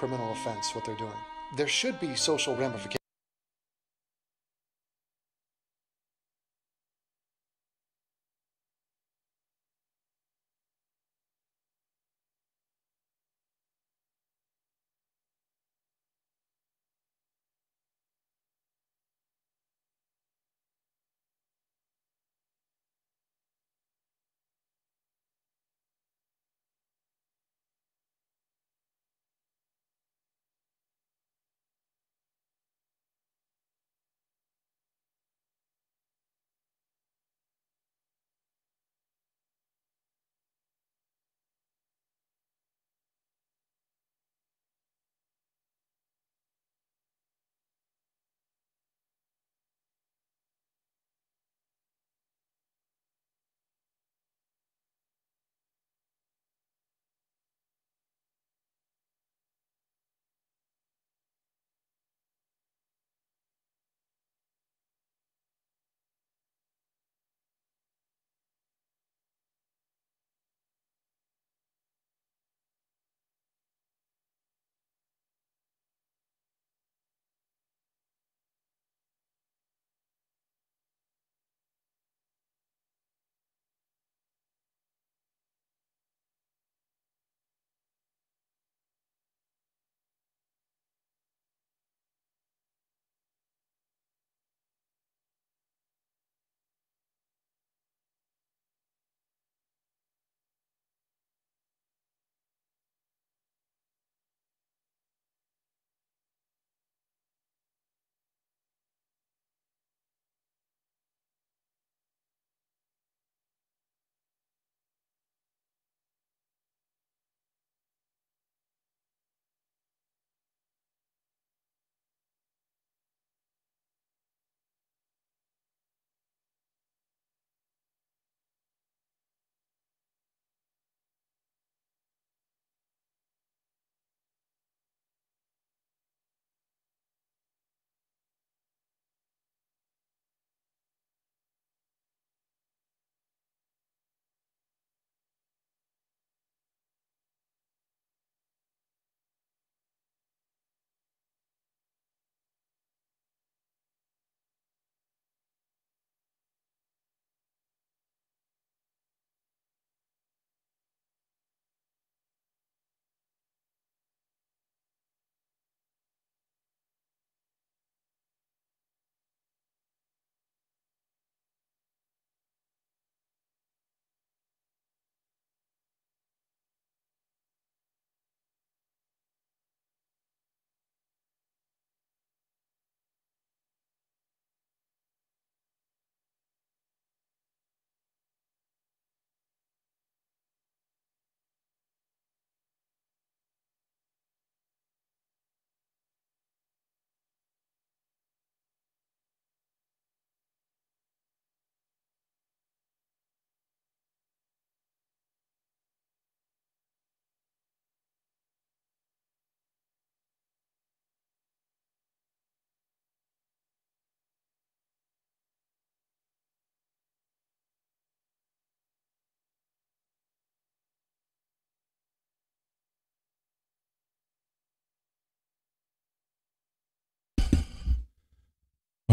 criminal offense, what they're doing. There should be social ramifications.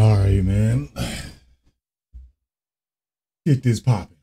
All right, man. Get this popping.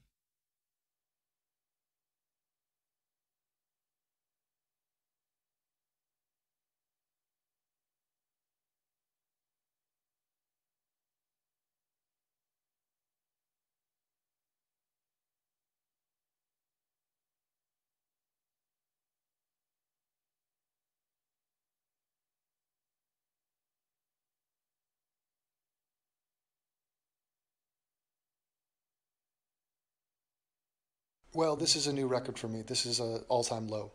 Well, this is a new record for me. This is an all-time low.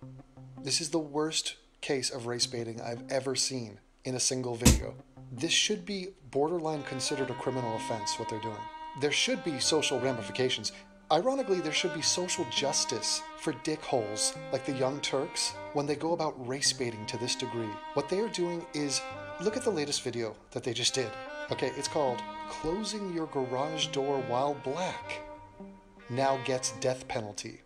This is the worst case of race baiting I've ever seen in a single video. This should be borderline considered a criminal offense, what they're doing. There should be social ramifications. Ironically, there should be social justice for dickholes like the Young Turks when they go about race baiting to this degree. What they are doing is, look at the latest video that they just did. Okay, it's called Closing Your Garage Door While Black Now Gets Death Penalty.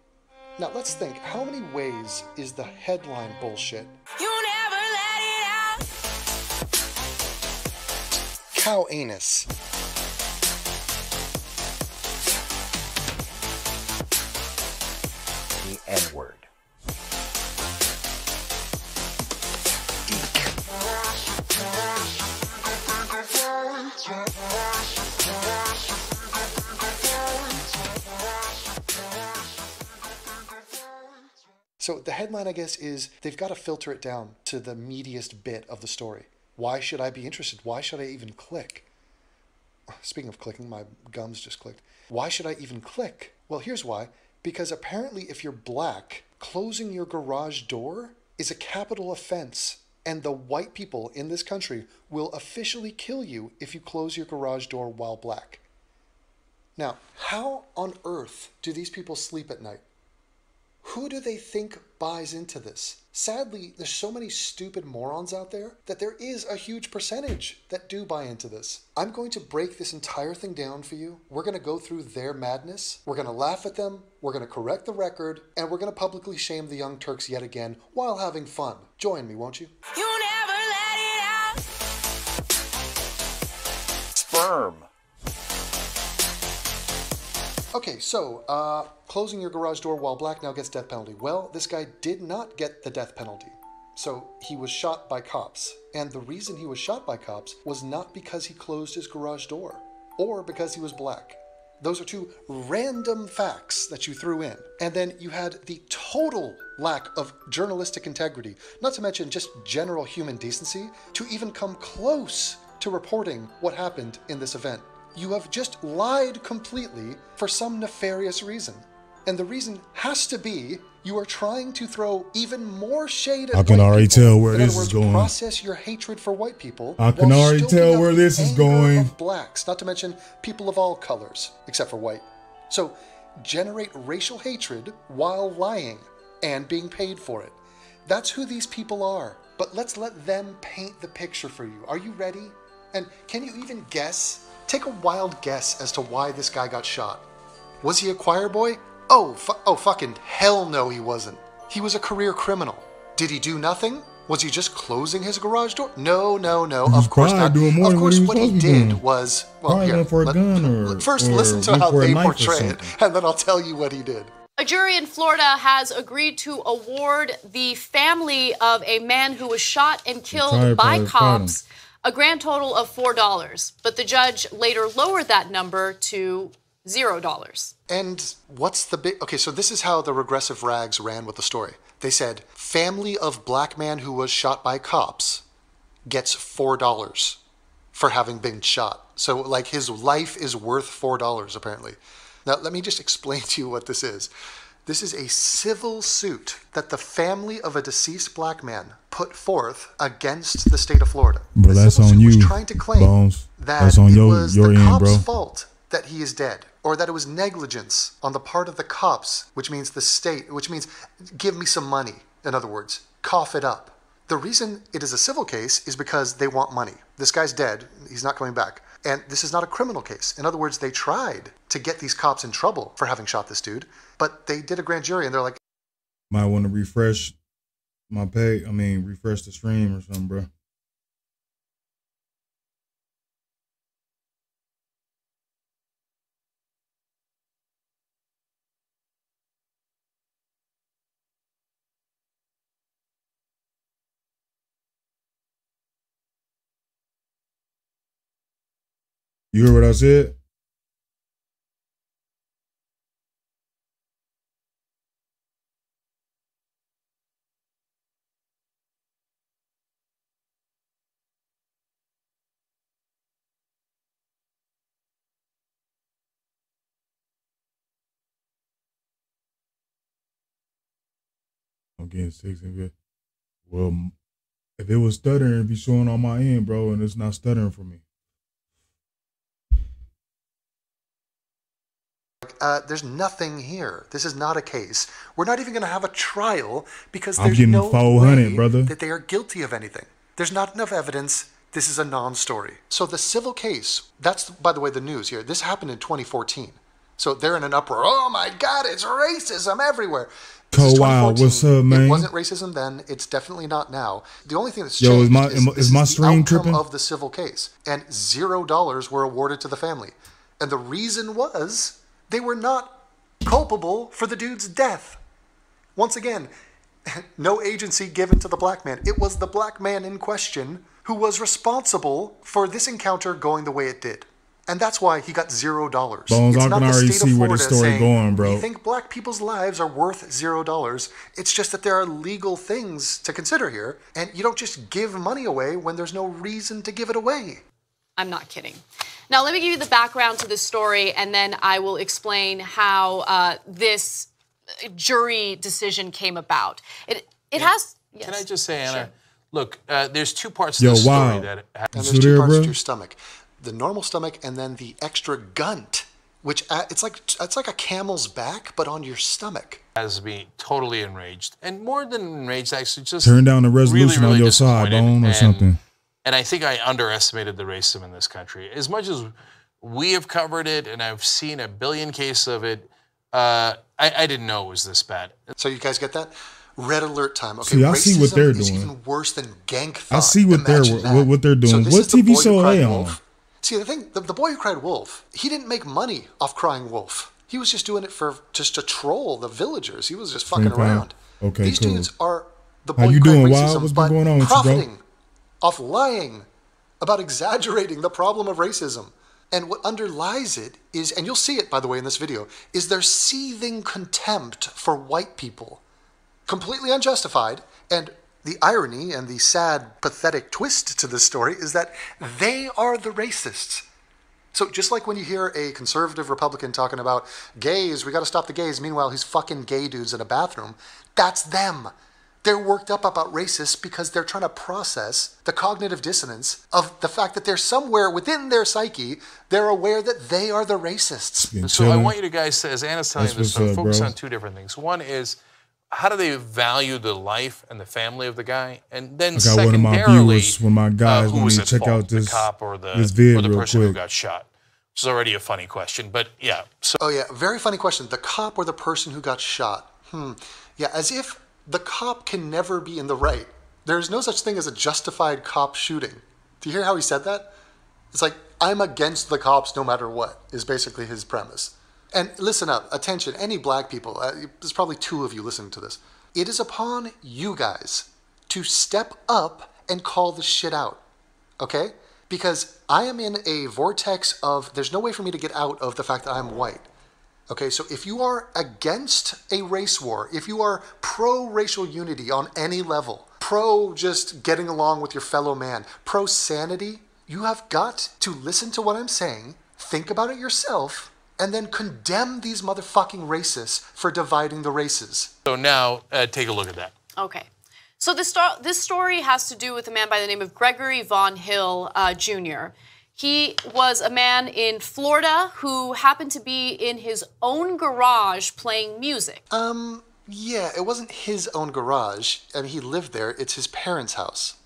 Now let's think, how many ways is the headline bullshit? You never Cow anus. The N-word. So the headline, I guess, is they've got to filter it down to the meatiest bit of the story. Why should I be interested? Why should I even click? Speaking of clicking, my gums just clicked. Why should I even click? Well, here's why. Because apparently if you're black, closing your garage door is a capital offense. And the white people in this country will officially kill you if you close your garage door while black. Now, how on earth do these people sleep at night? Who do they think buys into this? Sadly, there's so many stupid morons out there that there is a huge percentage that do buy into this. I'm going to break this entire thing down for you. We're going to go through their madness. We're going to laugh at them. We're going to correct the record. And we're going to publicly shame the Young Turks yet again while having fun. Join me, won't you? You never let it out. Sperm. Okay, so, closing your garage door while black now gets death penalty. Well, this guy did not get the death penalty. So, he was shot by cops. And the reason he was shot by cops was not because he closed his garage door, or because he was black. Those are two random facts that you threw in. And then you had the total lack of journalistic integrity, not to mention just general human decency, to even come close to reporting what happened in this event. You have just lied completely for some nefarious reason. And the reason has to be you are trying to throw even more shade at I can white already people. tell where In other this is words, going. Process your hatred for white people. I can while already stoking tell up where the this is anger going. of blacks, not to mention people of all colors, except for white. So generate racial hatred while lying and being paid for it. That's who these people are. But let's let them paint the picture for you. Are you ready? And can you even guess? Take a wild guess as to why this guy got shot. Was he a choir boy? Oh fucking hell no he wasn't. He was a career criminal. Did he do nothing? Was he just closing his garage door? No. Of course probably not. doing more Of than course, what what he he was supposed to be did doing. was Probably went for a gun or- first or listen to went how for a they knife or portray it, something. and then I'll tell you what he did. A jury in Florida has agreed to award the family of a man who was shot and killed by cops a grand total of $4. But the judge later lowered that number to $0. And what's the big... Okay, so this is how the regressive rags ran with the story. They said, family of black man who was shot by cops gets $4 for having been shot. So, like, his life is worth $4, apparently. Now, let me just explain to you what this is. This is a civil suit that the family of a deceased black man put forth against the state of Florida. Bro, The that's civil on suit was you, trying to claim Bones. that That's on it your was the end, cops' bro. fault that he is dead, or that it was negligence on the part of the cops, which means the state, which means give me some money, in other words, cough it up. The reason it is a civil case is because they want money. This guy's dead, he's not coming back. And this is not a criminal case. In other words, they tried to get these cops in trouble for having shot this dude, but they did a grand jury and they're like, Might want to refresh my page. I mean, refresh the stream or something, bro. You heard what I said? I'm getting 6 and good. Well, if it was stuttering, it'd be showing on my end, bro, and it's not stuttering for me. there's nothing here. This is not a case. We're not even going to have a trial because I'm there's getting no 400, way brother. that they are guilty of anything. There's not enough evidence. This is a non-story. So the civil case, that's, by the way, the news here. This happened in 2014. So they're in an uproar. Oh my God, it's racism everywhere. Co Wild, what's up, man? It wasn't racism then. It's definitely not now. The only thing that's Yo, changed is my the stream outcome tripping? of the civil case, and $0 were awarded to the family. And the reason was they were not culpable for the dude's death. Once again, no agency given to the black man. It was the black man in question who was responsible for this encounter going the way it did. And that's why he got $0. Bones, I can already see where this story going, bro. We think black people's lives are worth $0. It's just that there are legal things to consider here, and you don't just give money away when there's no reason to give it away. I'm not kidding. Now, let me give you the background to this story, and then I will explain how this jury decision came about. It has... Yes. Can I just say, Anna, Sure. Look, there's two parts to the story that... And there's So two there, parts bro? to your stomach. The normal stomach and then the extra gunt, which it's like a camel's back, but on your stomach. has me totally enraged. And more than enraged, actually just... Turn down the resolution really, on really your side, disappointed. Bone, or something. And I think I underestimated the racism in this country. As much as we have covered it, and I've seen a billion cases of it, I didn't know it was this bad. So you guys get that? Red alert time. Okay, See, I see what they're racism is doing. even worse than gank thought. I see what Imagine that. what they're doing. So this What is the TV Boy Who show are Cried they Wolf. on? See, the thing, the boy who cried wolf, he didn't make money off crying wolf. He was just doing it for just to troll the villagers. He was just fucking Same time. around. Okay, These cool. dudes are the How boy you who cried doing, racism, Wild? What's been but going on with you, bro? profiting off lying about exaggerating the problem of racism. And what underlies it is, and you'll see it, by the way, in this video, is their seething contempt for white people. Completely unjustified, and the irony and the sad, pathetic twist to this story is that they are the racists. So just like when you hear a conservative Republican talking about gays, we got to stop the gays, meanwhile he's fucking gay dudes in a bathroom, that's them. They're worked up about racists because they're trying to process the cognitive dissonance of the fact that they're somewhere within their psyche, they're aware that they are the racists. Been So I chilling. want you to guys, as Anna's telling That's you this, what's up, focus bro. on two different things. One is, how do they value the life and the family of the guy? And then I got one of my secondarily, viewers, one of my guys, who want was me at to check fault, out this the cop or the vid or the real person who quick. got shot, which is already a funny question. But yeah, so Oh yeah, very funny question. The cop or the person who got shot? Yeah, as if the cop can never be in the right. There's no such thing as a justified cop shooting. Do you hear how he said that? It's like, I'm against the cops no matter what, is basically his premise. And listen up, attention, any black people, there's probably two of you listening to this. It is upon you guys to step up and call the shit out, okay? Because I am in a vortex of, there's no way for me to get out of the fact that I'm white. Okay, so if you are against a race war, if you are pro-racial unity on any level, pro just getting along with your fellow man, pro-sanity, you have got to listen to what I'm saying, think about it yourself, and then condemn these motherfucking racists for dividing the races. now take a look at that. Okay. So this story has to do with a man by the name of Gregory Von Hill Jr. He was a man in Florida who happened to be in his own garage playing music. Yeah, it wasn't his own garage, and he lived there. It's his parents' house.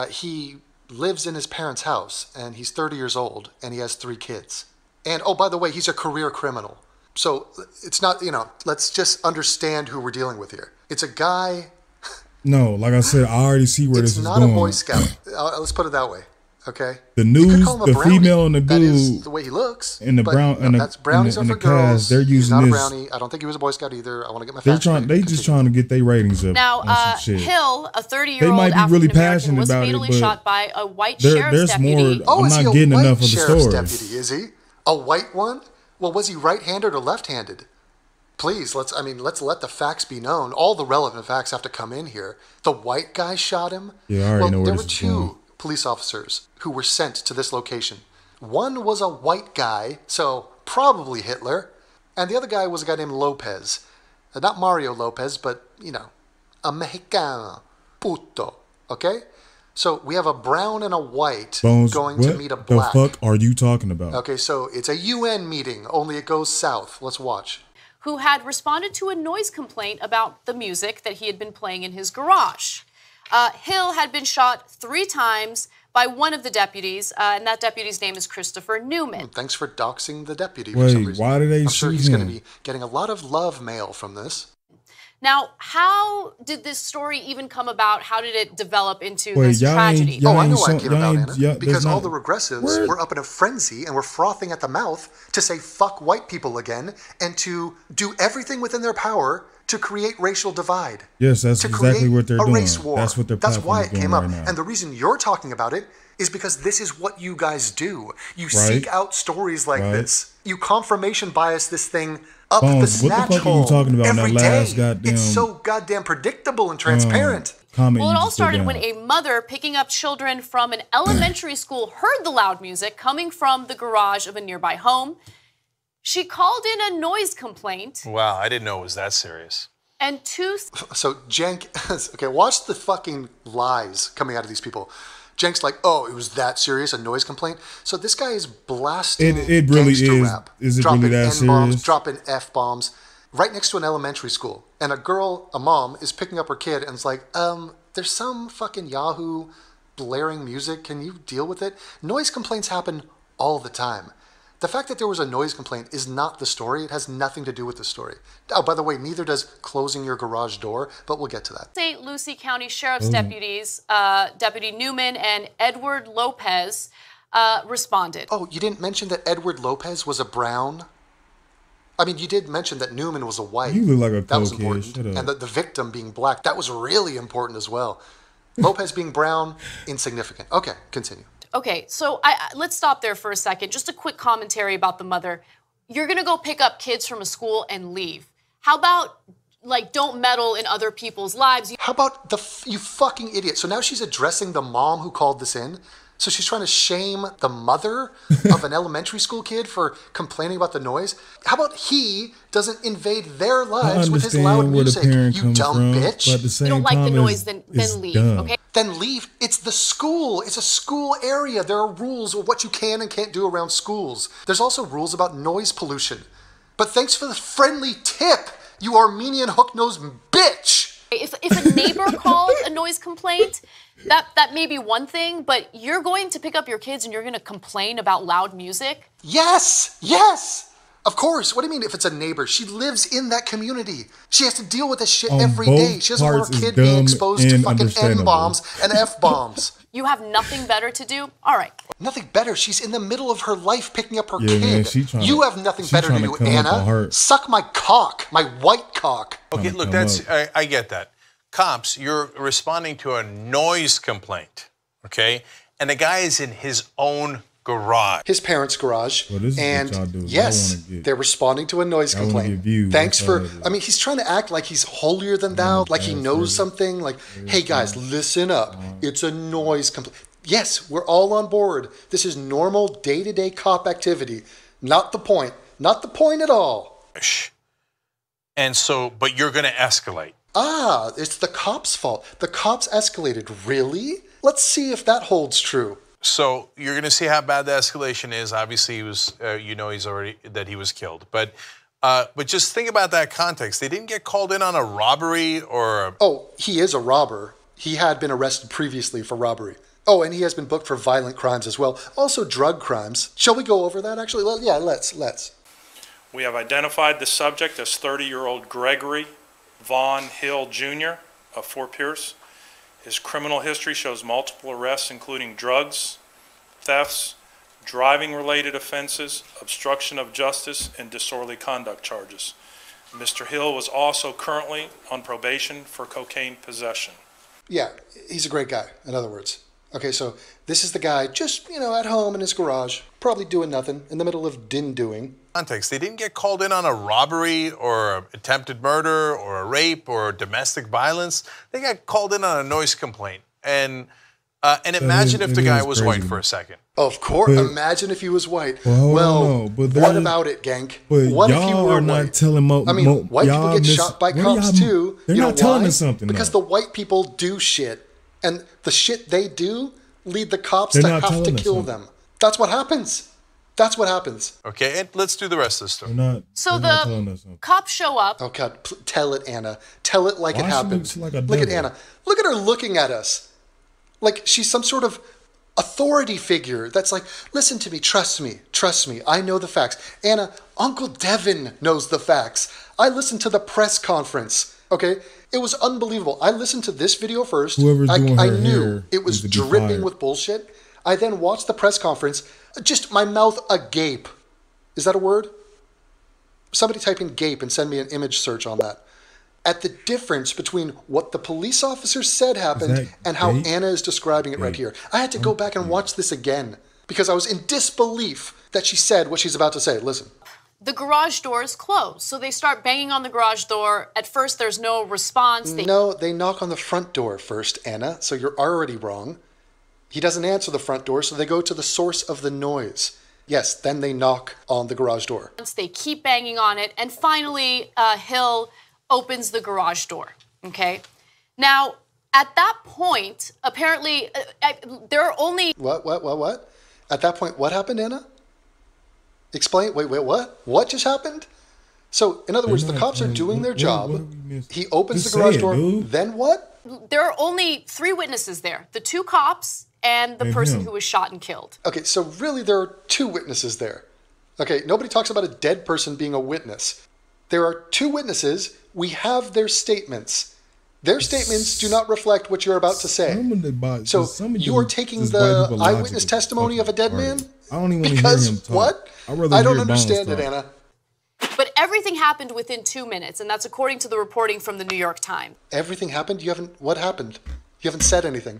He lives in his parents' house, and he's 30 years old, and he has 3 kids. And, oh, by the way, he's a career criminal. So it's not, let's just understand who we're dealing with here. It's a guy... No, like I said, I already see where this It's is not going. a Boy Scout. Let's put it that way, okay? The You could news, call him a the brownie. female and the That is dude the way he looks. and the but brown and the that's brownies and are the for girls. cast, they're He's using not a this. brownie. I don't think he was a Boy Scout either. I want to get my They're facts trying. straight. They just trying to get their ratings up. Now, on some shit. Hill, a 30-year-old They might be really African-American, passionate was about it, fatally but shot by a white there- sheriff's there's deputy. more- Oh, I'm is he not a getting white enough of the sheriff's story. deputy, is he? A white one? Well, was he right-handed or left-handed? Please, let's let the facts be known. All the relevant facts have to come in here. The white guy shot him? Yeah, I already know where there this were is 2 going. police officers who were sent to this location. One was a white guy, so probably Hitler, and the other guy was a guy named Lopez. Not Mario Lopez, but, a Mexicano. Puto. Okay? So we have a brown and a white Bones, going what to meet a the black. fuck are you talking about? Okay, so it's a UN meeting, only it goes south. Let's watch. Who had responded to a noise complaint about the music that he had been playing in his garage. Hill had been shot 3 times by one of the deputies, and that deputy's name is Christopher Newman. Thanks for doxing the deputy for some Wait, reason. why did they I'm sure shoot he's going him? to be getting a lot of love mail from this. Now, how did this story even come about? How did it develop into this tragedy? I know why it came about, Anna. Because all the regressives were up in a frenzy and were frothing at the mouth to say fuck white people again and to do everything within their power to create racial divide. Yes, that's exactly what they're doing. Race war. That's what they're That's why it came up. Right now. And the reason you're talking about it is because this is what you guys do. You seek out stories like this. You confirmation bias this thing up the snatch what the fuck hole are you talking about every in that last day. goddamn... It's so goddamn predictable and transparent. Well, it all started when a mother picking up children from an elementary school heard the loud music coming from the garage of a nearby home. She called in a noise complaint. Wow, I didn't know it was that serious. And So Jenk, okay, watch the fucking lies coming out of these people. Jenk's like, oh, it was that serious, a noise complaint. So this guy is blasting it really gangster is. rap, Is it dropping really that N-bombs, serious? dropping F-bombs, right next to an elementary school. And a mom, is picking up her kid and is like, there's some fucking Yahoo blaring music. Can you deal with it? Noise complaints happen all the time. The fact that there was a noise complaint is not the story. It has nothing to do with the story. Oh, by the way, neither does closing your garage door, but we'll get to that. St. Lucie County Sheriff's deputies, Deputy Newman and Edward Lopez, responded. Oh, you didn't mention that Edward Lopez was a brown? I mean, you did mention that Newman was a white. You look like a that was cokehead. important. Shut up. And the victim being black, that was really important as well. Lopez being brown, insignificant. Okay, continue. Okay, so let's stop there for a second. Just a quick commentary about the mother. You're going to go pick up kids from a school and leave. How about, don't meddle in other people's lives? How about you fucking idiot? So now she's addressing the mom who called this in. So she's trying to shame the mother of an elementary school kid for complaining about the noise. How about he doesn't invade their lives with his loud music? You dumb bitch. But at the same you don't like the time, noise, then leave, dumb. okay? Then leave. It's the school. It's a school area. There are rules of what you can and can't do around schools. There's also rules about noise pollution. But thanks for the friendly tip, you Armenian hook-nosed bitch. If a neighbor called a noise complaint, that may be one thing, but you're going to pick up your kids and you're going to complain about loud music? Yes. Of course. What do you mean if it's a neighbor? She lives in that community. She has to deal with this shit every day. She doesn't want her kid being exposed to fucking N-bombs and F-bombs. You have nothing better to do? All right. Nothing better. She's in the middle of her life picking up her Yeah, kid. man, You have nothing better to do, Anna. Suck my cock, my white cock. Okay, look, I get that. Cops, you're responding to a noise complaint, okay? And the guy is in his own garage. His parents' garage. Well, this is and what y'all do. yes, they're responding to a noise complaint. Thanks for, I mean, he's trying to act like he's holier than thou, like he knows something. Like, hey guys, listen up. It's a noise complaint. Yes, we're all on board. This is normal day-to-day cop activity. Not the point. Not the point at all. And so, but you're going to escalate. It's the cops' fault. The cops escalated. Really? Let's see if that holds true. So you're going to see how bad the escalation is. Obviously, he was, he was killed. But just think about that context. They didn't get called in on a robbery or. Oh, he is a robber. He had been arrested previously for robbery. Oh, and he has been booked for violent crimes as well. Also drug crimes. Shall we go over that actually? Well, yeah, let's. We have identified the subject as 30-year-old Gregory Vaughn Hill Jr. of Fort Pierce. His criminal history shows multiple arrests, including drugs, thefts, driving-related offenses, obstruction of justice, and disorderly conduct charges. Mr. Hill was also currently on probation for cocaine possession. Yeah, he's a great guy, in other words. Okay, so this is the guy just, at home in his garage, probably doing nothing, in the middle of doing. Context, they didn't get called in on a robbery or attempted murder or a rape or domestic violence. They got called in on a noise complaint. And imagine if the guy was white for a second. Of course, imagine if he was white. Well, what about it, Gank? But what if y'all you were are not white? telling white people get shot by cops too. They're not telling us something. Because the white people do shit. And the shit they do lead the cops They're to not have to kill something. them. That's what happens. That's what happens. Okay, and let's do the rest of the story. So the cops show up. Oh, God. Tell it, Anna. Tell it like Why it she happened. looks like a Look at devil? Anna. Look at her looking at us. Like she's some sort of authority figure that's like, listen to me, trust me, I know the facts. Anna, Uncle Devin knows the facts. I listened to the press conference. Okay? It was unbelievable. I listened to this video first. Whoever's doing I her knew hair it was needs to be dripping fired. with bullshit. I then watched the press conference, just my mouth agape. Is that a word? Somebody type in gape and send me an image search on that. At the difference between what the police officer said happened and how gape? Anna is describing it right here. I had to go back and watch this again because I was in disbelief that she said what she's about to say. Listen. The garage door is closed, so they start banging on the garage door. At first, there's no response. No, they knock on the front door first, Anna, so you're already wrong. He doesn't answer the front door, so they go to the source of the noise. Yes, then they knock on the garage door. They keep banging on it, and finally, Hill opens the garage door, okay? Now, at that point, apparently, there are only... What? At that point, what happened, Anna? Explain. Wait, what? What just happened? So, in other words, the cops are doing their job. He opens the garage door. Then what? There are only 3 witnesses there. The 2 cops and the person who was shot and killed. Okay, so really there are 2 witnesses there. Okay, nobody talks about a dead person being a witness. There are 2 witnesses. We have their statements. Their statements do not reflect what you're about to say. So you are taking the eyewitness testimony of a dead man? I don't even want to hear him talk. What? I don't understand it, Anna. But everything happened within 2 minutes, and that's according to the reporting from the New York Times. Everything happened? What happened? You haven't said anything.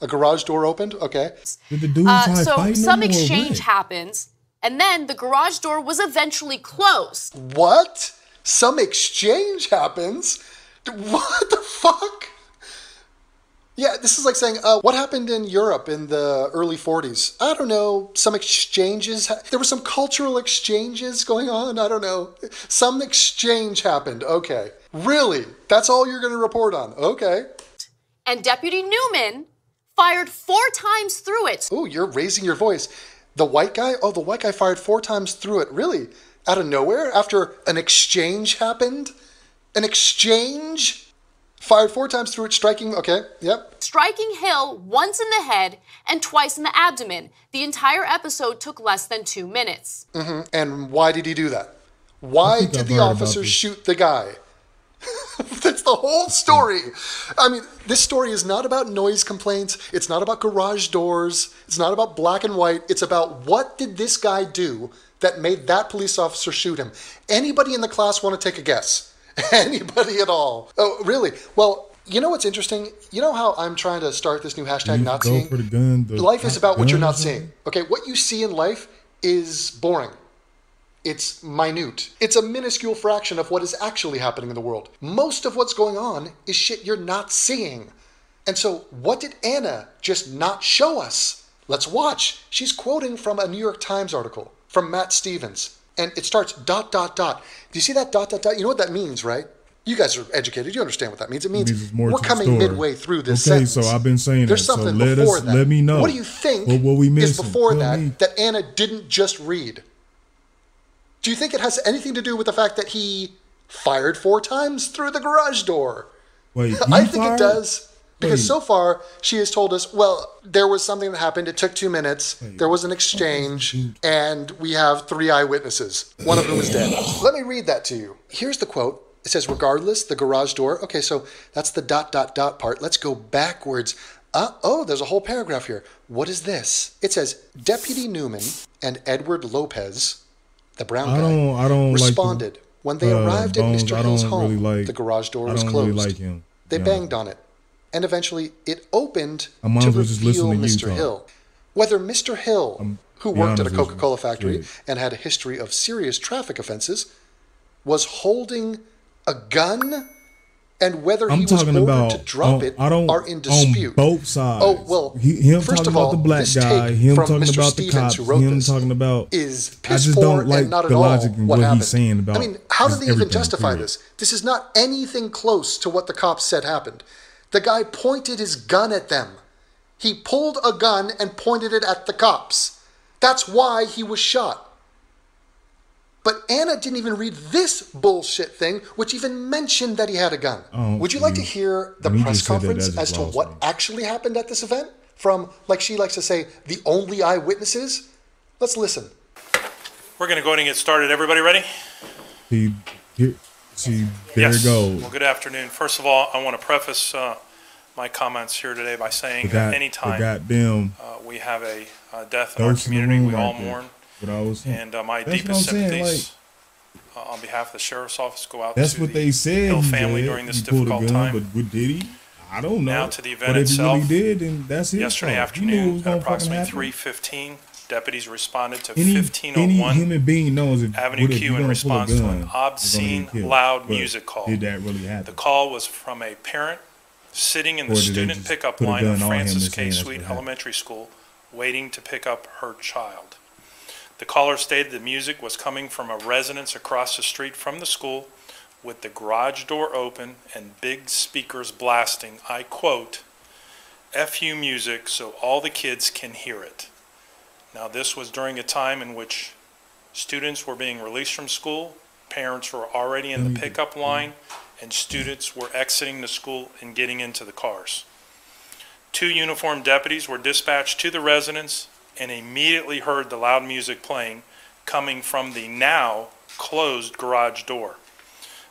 A garage door opened? Okay. Did the dude try so fighting some him or exchange what? happens, and then the garage door was eventually closed. What? Some exchange happens? What the fuck? Yeah, this is like saying, what happened in Europe in the early 40s? I don't know. Some exchanges. There were some cultural exchanges going on. I don't know. Some exchange happened. Okay. Really? That's all you're going to report on? Okay. And Deputy Newman fired 4 times through it. Oh, you're raising your voice. The white guy? Oh, the white guy fired 4 times through it. Really? Out of nowhere? After an exchange happened? An exchange? Fired 4 times through it, striking, okay, yep. Striking Hill once in the head and twice in the abdomen. The entire episode took less than 2 minutes. Mm-hmm. And why did he do that? Why did the officer shoot the guy? That's the whole story. I mean, this story is not about noise complaints. It's not about garage doors. It's not about black and white. It's about what did this guy do that made that police officer shoot him? Anybody in the class want to take a guess? Anybody at all? Oh, really? Well, you know what's interesting? You know how I'm trying to start this new hashtag, not seeing? Life is about what you're not seeing. Okay, what you see in life is boring. It's minute. It's a minuscule fraction of what is actually happening in the world. Most of what's going on is shit you're not seeing. And so, what did Anna just not show us? Let's watch. She's quoting from a New York Times article from Matt Stevens. And it starts ... Do you see that ... You know what that means, right? You guys are educated. You understand what that means. It means we're coming midway through this sentence. Okay, so I've been saying there's that. something so before that. Let me know. What do you think what we is before Tell that me. that Anna didn't just read? Do you think it has anything to do with the fact that he fired 4 times through the garage door? Wait, I think it does. Because so far, she has told us, well, there was something that happened. It took 2 minutes. There was an exchange. And we have 3 eyewitnesses, one of whom is dead. Let me read that to you. Here's the quote. It says, regardless, the garage door. Okay, so that's the ... part. Let's go backwards. Oh, there's a whole paragraph here. What is this? It says, Deputy Newman and Edward Lopez, the brown guy, I don't responded. like When they arrived at Mr. Hill's home, really the garage door was I don't closed. really like him. They banged on it. And eventually, it opened I might to as well just reveal listen to you Mr. talk. Hill. Whether Mr. Hill, who be worked at a honest with Coca-Cola you. factory Yeah. and had a history of serious traffic offenses, was holding a gun, and whether he was talking ordered about to drop it are in dispute. On both sides. Oh, well, him first talking of all, about the black this guy, take him from talking Mr. about Stevens, the cops, who wrote him this, talking about. is I piss just poor don't like and not the at all logic in what what happened. he's saying about. I mean, how do just they even everything, justify period. this? This is not anything close to what the cops said happened. The guy pointed his gun at them. He pulled a gun and pointed it at the cops. That's why he was shot. But Anna didn't even read this bullshit thing, which even mentioned that he had a gun. Oh, Would you like to hear the you press just said that conference as as to well, what so. actually happened at this event? From, like she likes to say, the only eyewitnesses? Let's listen. We're going to go ahead and get started. Everybody ready? See, there Yes. it goes. Well, good afternoon. First of all, I want to preface my comments here today by saying that anytime we have a death in our community, we all mourn. What I was saying. And my That's deepest what I'm saying, sympathies on behalf of the sheriff's office go out That's to what the they said. Hill he family said. during this He pulled a difficult gun, time. But what did he? I don't know. Now to the event but if itself. he really did, then that's his Yesterday fault. He knew it afternoon was at gonna fucking approximately happen. 3:15, deputies responded to Any 1501 human being knows if Avenue what if Q you're in gonna response pull a to gun, an you're gonna obscene, get killed. loud But music call. Did that really The happen? call was from a parent sitting in Or the did they student just pickup put a line of gun on him Francis and K. saying that's Sweet what happened? Elementary School, waiting to pick up her child. The caller stated the music was coming from a residence across the street from the school, with the garage door open and big speakers blasting, I quote, "FU music so all the kids can hear it." Now, this was during a time in which students were being released from school, parents were already in the pickup line, and students were exiting the school and getting into the cars. 2 uniformed deputies were dispatched to the residence and immediately heard the loud music playing coming from the now closed garage door.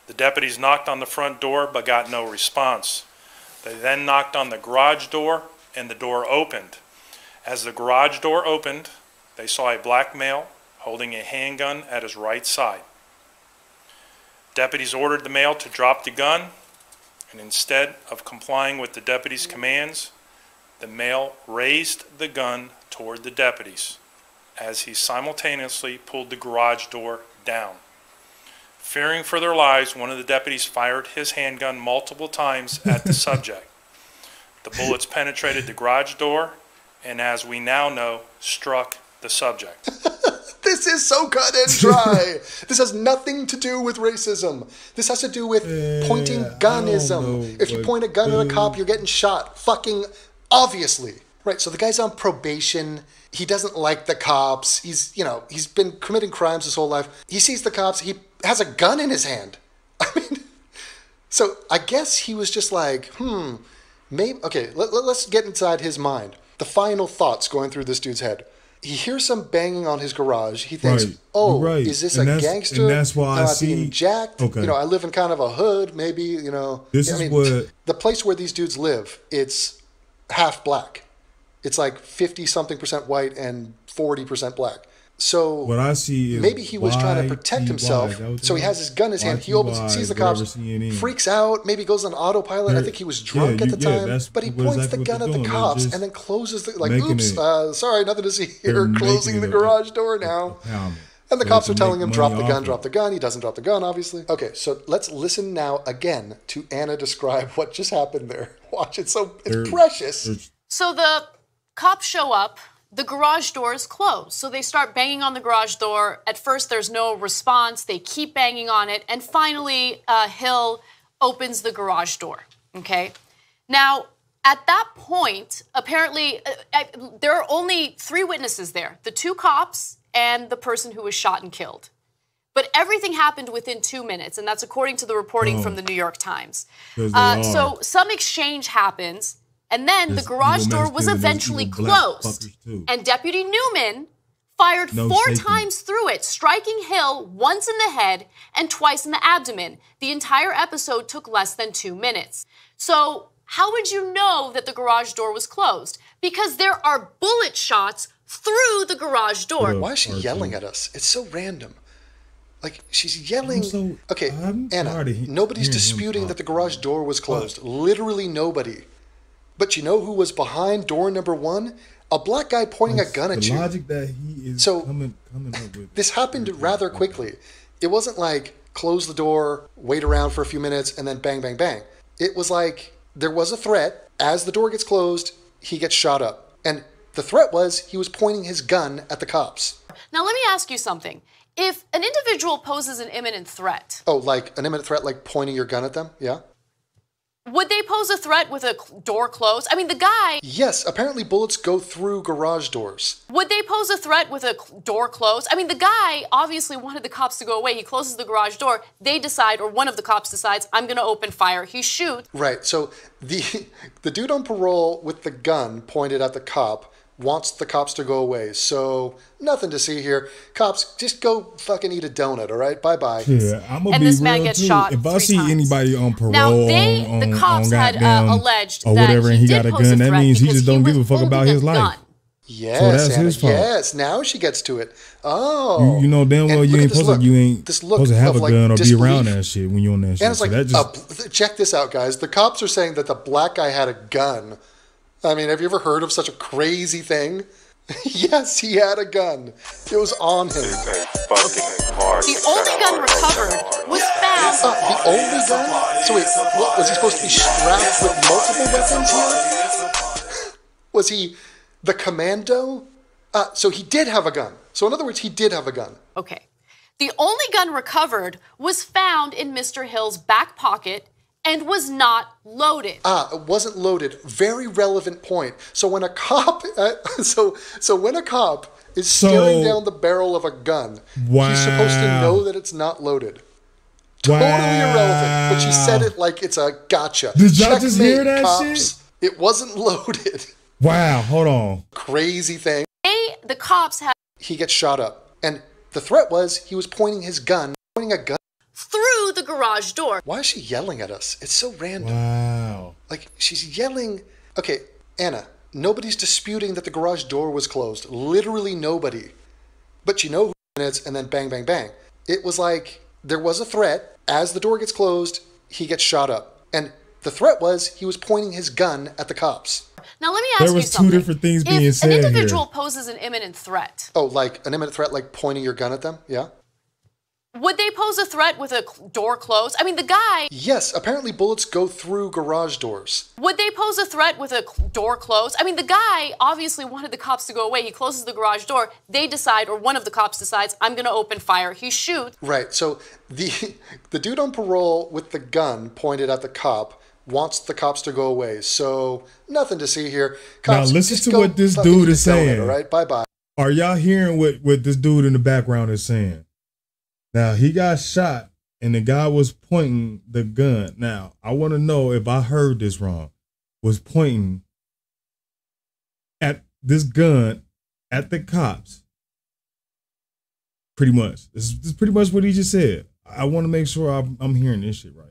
The deputies knocked on the front door but got no response. They then knocked on the garage door and the door opened. As the garage door opened, they saw a black male holding a handgun at his right side. Deputies ordered the male to drop the gun, and instead of complying with the deputies' commands, the male raised the gun toward the deputies as he simultaneously pulled the garage door down. Fearing for their lives, one of the deputies fired his handgun multiple times at the subject. The bullets penetrated the garage door and, as we now know, struck the subject. This is so cut and dry. This has nothing to do with racism. This has to do with pointing gunism. If you point a gun at a cop, you're getting shot. Fucking obviously. Right, so the guy's on probation. He doesn't like the cops. He's been committing crimes his whole life. He sees the cops. He has a gun in his hand. I mean, so I guess he was just like, maybe, okay, let's get inside his mind. The final thoughts going through this dude's head. He hears some banging on his garage. He thinks, is this a gangster? And that's why I see being jacked. Okay. I live in kind of a hood, maybe, This is what the place where these dudes live, it's half black. It's like 50-something% white and 40% black. So what I see is maybe he was trying to protect himself. So he has his gun in his hand. He opens, sees the cops, freaks out, maybe goes on autopilot. I think he was drunk at the time. But he points the gun at the cops and then closes the, like, oops, sorry, nothing to see here. Closing the garage door now. And the cops are telling him, drop the gun. He doesn't drop the gun, obviously. Okay, so let's listen now again to Anna describe what just happened there. Watch, it's precious. So the cops show up. The garage door is closed. So they start banging on the garage door. At first, there's no response. They keep banging on it. And finally, Hill opens the garage door. Okay? Now, at that point, apparently, there are only 3 witnesses there. The 2 cops and the person who was shot and killed. But everything happened within 2 minutes, and that's according to the reporting from the New York Times. So some exchange happens, and then the garage door was eventually closed. And Deputy Newman fired 4 times through it, striking Hill once in the head and twice in the abdomen. The entire episode took less than 2 minutes. So how would you know that the garage door was closed? Because there are bullet shots through the garage door. Why is she yelling at us? It's so random. Like, she's yelling. Okay, Anna, nobody's disputing that the garage door was closed. Literally nobody. But you know who was behind door number 1? A black guy pointing a gun at you. The logic that he is coming up with. This happened rather quickly. It wasn't like close the door, wait around for a few minutes, and then bang, bang, bang. It was like there was a threat. As the door gets closed, he gets shot up. And the threat was he was pointing his gun at the cops. Now, let me ask you something. If an individual poses an imminent threat... Oh, like an imminent threat, like pointing your gun at them? Yeah? Would they pose a threat with a door closed? I mean, the guy... Yes, apparently bullets go through garage doors. Would they pose a threat with a door closed? I mean, the guy obviously wanted the cops to go away. He closes the garage door. They decide, or one of the cops decides, I'm going to open fire. He shoots. Right, so the dude on parole with the gun pointed at the cop wants the cops to go away. So nothing to see here. Cops, just go fucking eat a donut, all right? Bye-bye. Yeah, I'm gonna And be this man real gets too. shot If I 3 see times. anybody on parole, Now, on the cops had goddamn, alleged or that whatever, and he he did got a pose a gun, that threat means he because just don't he give a was fuck about holding his a life. gun. Yes, So that's Anna, his fault. yes. Now she gets to it. Oh. You know damn well And you look at ain't this supposed to, look. you ain't This look supposed to have of, a like, gun or be around disbelief. that shit when you on that shit. And it's So like, that just check this out, guys. The cops are saying that the black guy had a gun. I mean, have you ever heard of such a crazy thing? Yes, he had a gun. It was on him. The only gun recovered was found. The only gun? So wait, what, was he supposed to be strapped with multiple weapons here? Was he the commando? So he did have a gun. So in other words, he did have a gun. Okay. The only gun recovered was found in Mr. Hill's back pocket and was not loaded. It wasn't loaded. Very relevant point. So when a cop, so when a cop is staring down the barrel of a gun, he's supposed to know that it's not loaded. Totally irrelevant. But she said it like it's a gotcha. Did y'all just hear that cops. shit? It wasn't loaded. wow, hold on. Crazy thing. The cops had He gets shot up, and the threat was he was pointing a gun through the garage door. Why is she yelling at us? It's so random. Wow. Like, she's yelling. Okay, Anna, nobody's disputing that the garage door was closed. Literally nobody. But you know who it is, and then bang, bang, bang. It was like there was a threat. As the door gets closed, he gets shot up. And the threat was he was pointing his gun at the cops. Now let me ask you There was something. two different things being If said an here. individual poses an imminent threat, Oh, like an imminent threat, like pointing your gun at them? Yeah? would they pose a threat with a door closed? I mean, the guy, Yes, apparently bullets go through garage doors. would they pose a threat with a door closed? I mean, the guy obviously wanted the cops to go away. He closes the garage door. They decide, or one of the cops decides, I'm going to open fire. He shoots. Right, so the dude on parole with the gun pointed at the cop wants the cops to go away. So nothing to see here. Cops, Now listen just to go what this fucking dude eat a is saying. donut, all right, bye-bye. Are y'all hearing what this dude in the background is saying? Now, he got shot and the guy was pointing the gun. Now, I want to know if I heard this wrong. Was pointing at this gun at the cops. Pretty much. This is pretty much what he just said. I want to make sure I'm hearing this shit right.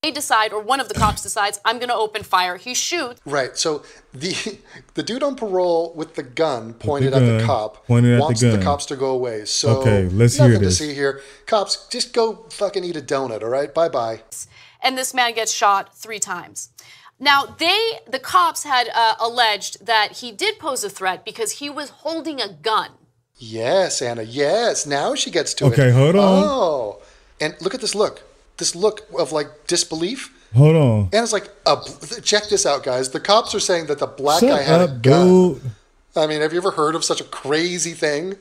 They decide, or one of the cops decides, I'm going to open fire. He shoots. Right, so the dude on parole with the gun pointed gun, at the cop wants the cops to go away. So okay, let's hear nothing to this. see here. Cops, just go fucking eat a donut, all right? Bye-bye. And this man gets shot 3 times. Now, the cops had alleged that he did pose a threat because he was holding a gun. Yes, Anna, yes. Now she gets to it. Okay, hold on. Oh, and look at this look. This look of, like, disbelief. Hold on. And it's like, check this out, guys. The cops are saying that the black Shut guy had up, a gun. dude. I mean, have you ever heard of such a crazy thing?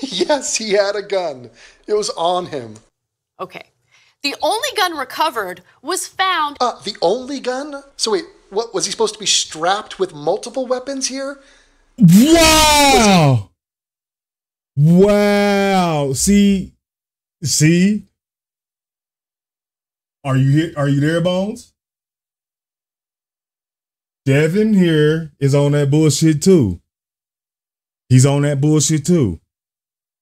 Yes, he had a gun. It was on him. Okay. The only gun recovered was found. The only gun? So wait, what, was he supposed to be strapped with multiple weapons here? Wow. Wow. See? Are you there, Bones? Devin here is on that bullshit too. He's on that bullshit too.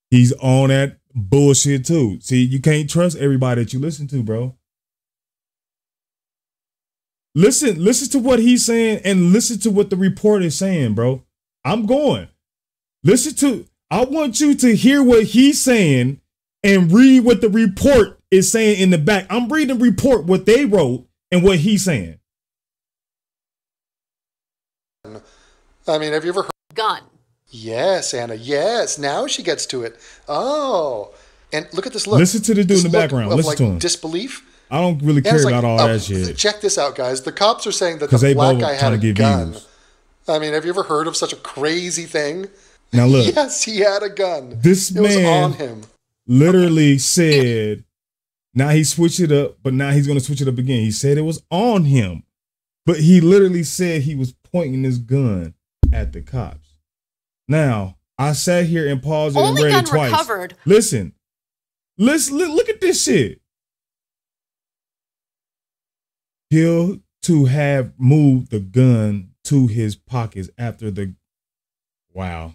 He's on that bullshit too. See, you can't trust everybody that you listen to, bro. Listen to what he's saying and listen to what the report is saying, bro. I'm going. I want you to hear what he's saying and read what the report is saying in the back. I'm reading the report, what they wrote and what he's saying. I mean, have you ever heard? Gun. Yes, Anna, yes. Now she gets to it. Oh, and look at this look. Listen to the dude in the background. Of, Listen like, to him. Disbelief. I don't really care about all that shit. Check this out, guys. The cops are saying that 'Cause the they black both guy had trying a to get gun. views. I mean, have you ever heard of such a crazy thing? Now look. Yes, he had a gun. This it was man on him. literally said, now he switched it up, but now he's going to switch it up again. He said it was on him, but he literally said he was pointing his gun at the cops. Now, I sat here and paused it and Only read gun it twice. recovered. Listen, look at this shit. He'll to have moved the gun to his pockets after the Wow.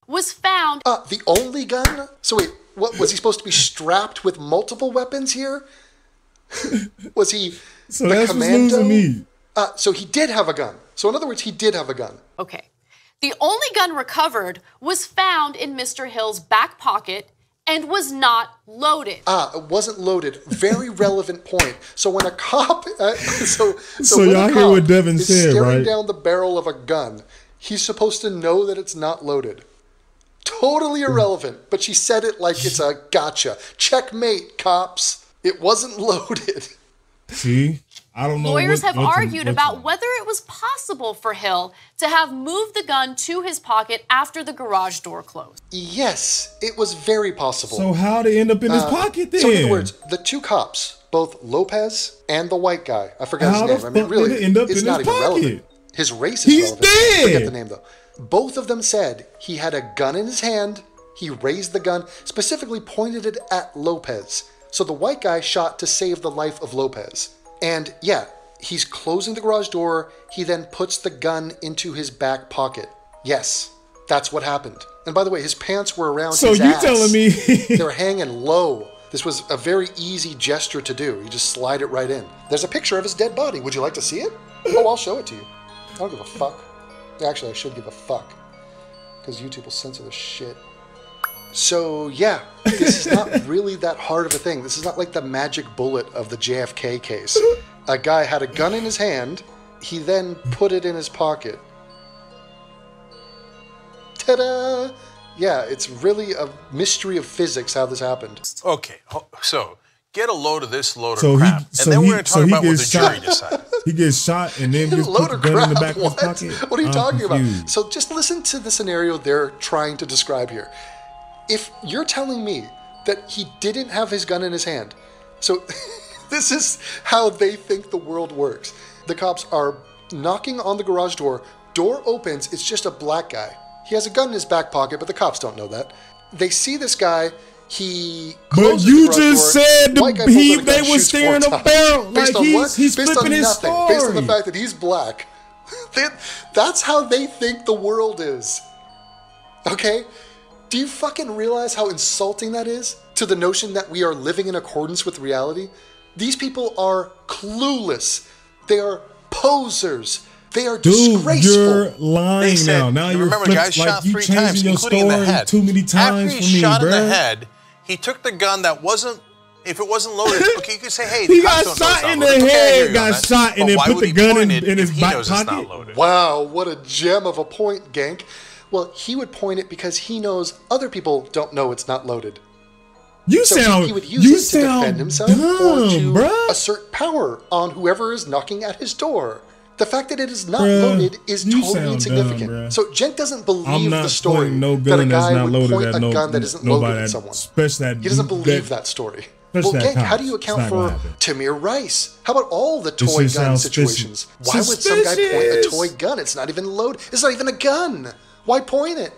Was found. The only gun? So wait, what was he supposed to be strapped with multiple weapons here? Was he So the that's what's commando? losing me. So he did have a gun. So in other words, he did have a gun. Okay. The only gun recovered was found in Mr. Hill's back pocket and was not loaded. It wasn't loaded. Very relevant point. So when a cop, so So when y'all a hear cop what Devin is said, staring right? down the barrel of a gun, he's supposed to know that it's not loaded. Totally irrelevant, but she said it like it's a gotcha. Checkmate, cops. It wasn't loaded. See? I don't know. Lawyers what have argued what about whether it was possible for Hill to have moved the gun to his pocket after the garage door closed. Yes, it was very possible. So how they end up in his pocket then? So in other words, the two cops, both Lopez and the white guy, I forgot How his the name. I mean, fuck really, did it end up it's in not his even pocket? relevant. His race is He's relevant. dead. Forget the name though. Both of them said he had a gun in his hand. He raised the gun, specifically pointed it at Lopez. So the white guy shot to save the life of Lopez. And yeah, he's closing the garage door. He then puts the gun into his back pocket. Yes, that's what happened. And by the way, his pants were around So his you ass. telling me They were hanging low. This was a very easy gesture to do. You just slide it right in. There's a picture of his dead body. Would you like to see it? Oh, I'll show it to you. I don't give a fuck. Actually, I should give a fuck. Because YouTube will censor this shit. So, yeah, this is not really that hard of a thing. This is not like the magic bullet of the JFK case. A guy had a gun in his hand. He then put it in his pocket. Ta-da! Yeah, it's really a mystery of physics how this happened. Okay, so get a load of this load So of he- crap, and so then he- we're going to so talk he about what the gets jury shot. decided. he gets shot and then just Load put the of gun in the crap. back of his What? pocket? What are you I'm talking confused. about? So just listen to the scenario they're trying to describe here. If you're telling me that he didn't have his gun in his hand, so this is how they think the world works. The cops are knocking on the garage door. Door opens. It's just a black guy. He has a gun in his back pocket, but the cops don't know that. They see this guy. He But closes you the garage just door. said White guy pulls out a gun, they were shoots staring 4 a barrel. times. Based Like on what? he's Based on flipping his nothing. story. Based on the fact that he's black. That's how they think the world is. Okay? Do you fucking realize how insulting that is to the notion that we are living in accordance with reality? These people are clueless. They are posers. They are Dude, disgraceful. you're lying They said, now. Now you you're remember, flip, guy like shot you 3 changing times, your including in the story head. too many times After for he me, shot in bruh. the head, he took the gun that wasn't. If it wasn't loaded, okay, you could say, "Hey, He the cops got don't know it's shot not in the loaded." Okay, I hear head, you got on that. shot, and But then why put would the he gun point in it his if he back knows it's not pocket? loaded? Wow, what a gem of a point, Gank. Well, he would point it because he knows other people don't know it's not loaded. You So sound he would use you it to defend sound himself dumb, or to bruh. assert power on whoever is knocking at his door. The fact that it is not Bruh, loaded is you totally sound insignificant. dumb, bruh. So Jenk doesn't I'm believe not the story pointing no that a gun that's guy not would loaded point at a no gun that isn't nobody loaded at that- someone. especially that He doesn't believe that- that story. Well, especially that Gank, how do cops. you It's account not gonna for happen. Tamir Rice? How about all the This toy just gun sounds situations? Why would some guy point a suspicious. toy gun? It's not even loaded. It's not even a gun. Why point it?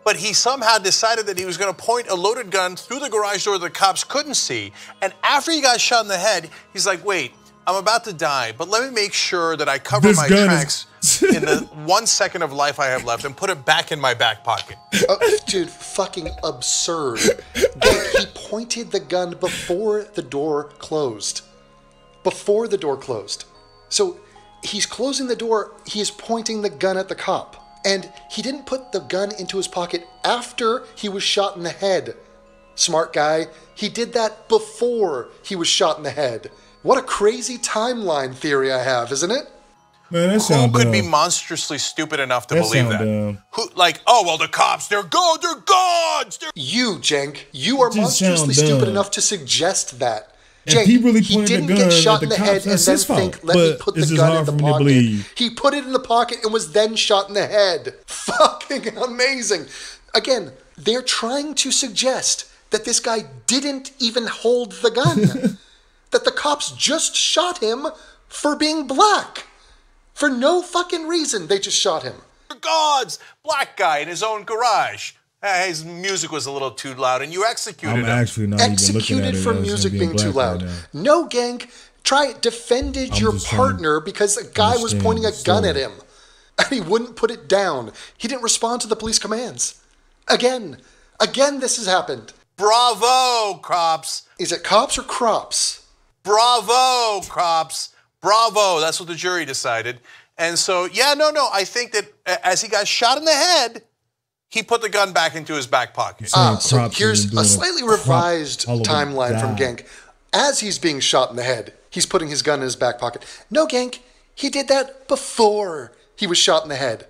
But he somehow decided that he was going to point a loaded gun through the garage door the cops couldn't see. And after he got shot in the head, he's like, wait, I'm about to die, but let me make sure that I cover This my gun tracks in the 1 second of life I have left and put it back in my back pocket. Dude, fucking absurd. Gank, he pointed the gun before the door closed. Before the door closed. So he's closing the door, he is pointing the gun at the cop. And he didn't put the gun into his pocket after he was shot in the head. Smart guy. He did that before he was shot in the head. What a crazy timeline theory I have, isn't it? Man, that Who sound could dumb. be monstrously stupid enough to That believe sound that? dumb. Who, like, oh, well, the cops, they're gods. You, Jenk, you are just monstrously sound stupid dumb. enough to suggest that. If Jenk, he really he pointed the didn't gun get at shot the in the cops, head and that's then his fault. think, let me But put it's the just gun in hard the for me to pocket. believe. He put it in the pocket and was then shot in the head. Fucking amazing. Again, they're trying to suggest that this guy didn't even hold the gun. That the cops just shot him for being black. For no fucking reason, they just shot him. Gods, black guy in his own garage. His music was a little too loud, and you executed I'm him. actually not even looking at Executed it for as him music being too black loud. right now. No, Gank. Defended I'm your just trying to partner because a guy was understand pointing a the gun story. at him. And he wouldn't put it down. He didn't respond to the police commands. Again, this has happened. Bravo, cops. Is it cops or crops? Bravo, cops. Bravo. That's what the jury decided. And so, I think that as he got shot in the head, he put the gun back into his back pocket. So here's a slightly revised timeline from Genk. As he's being shot in the head, he's putting his gun in his back pocket. No, Genk, he did that before he was shot in the head.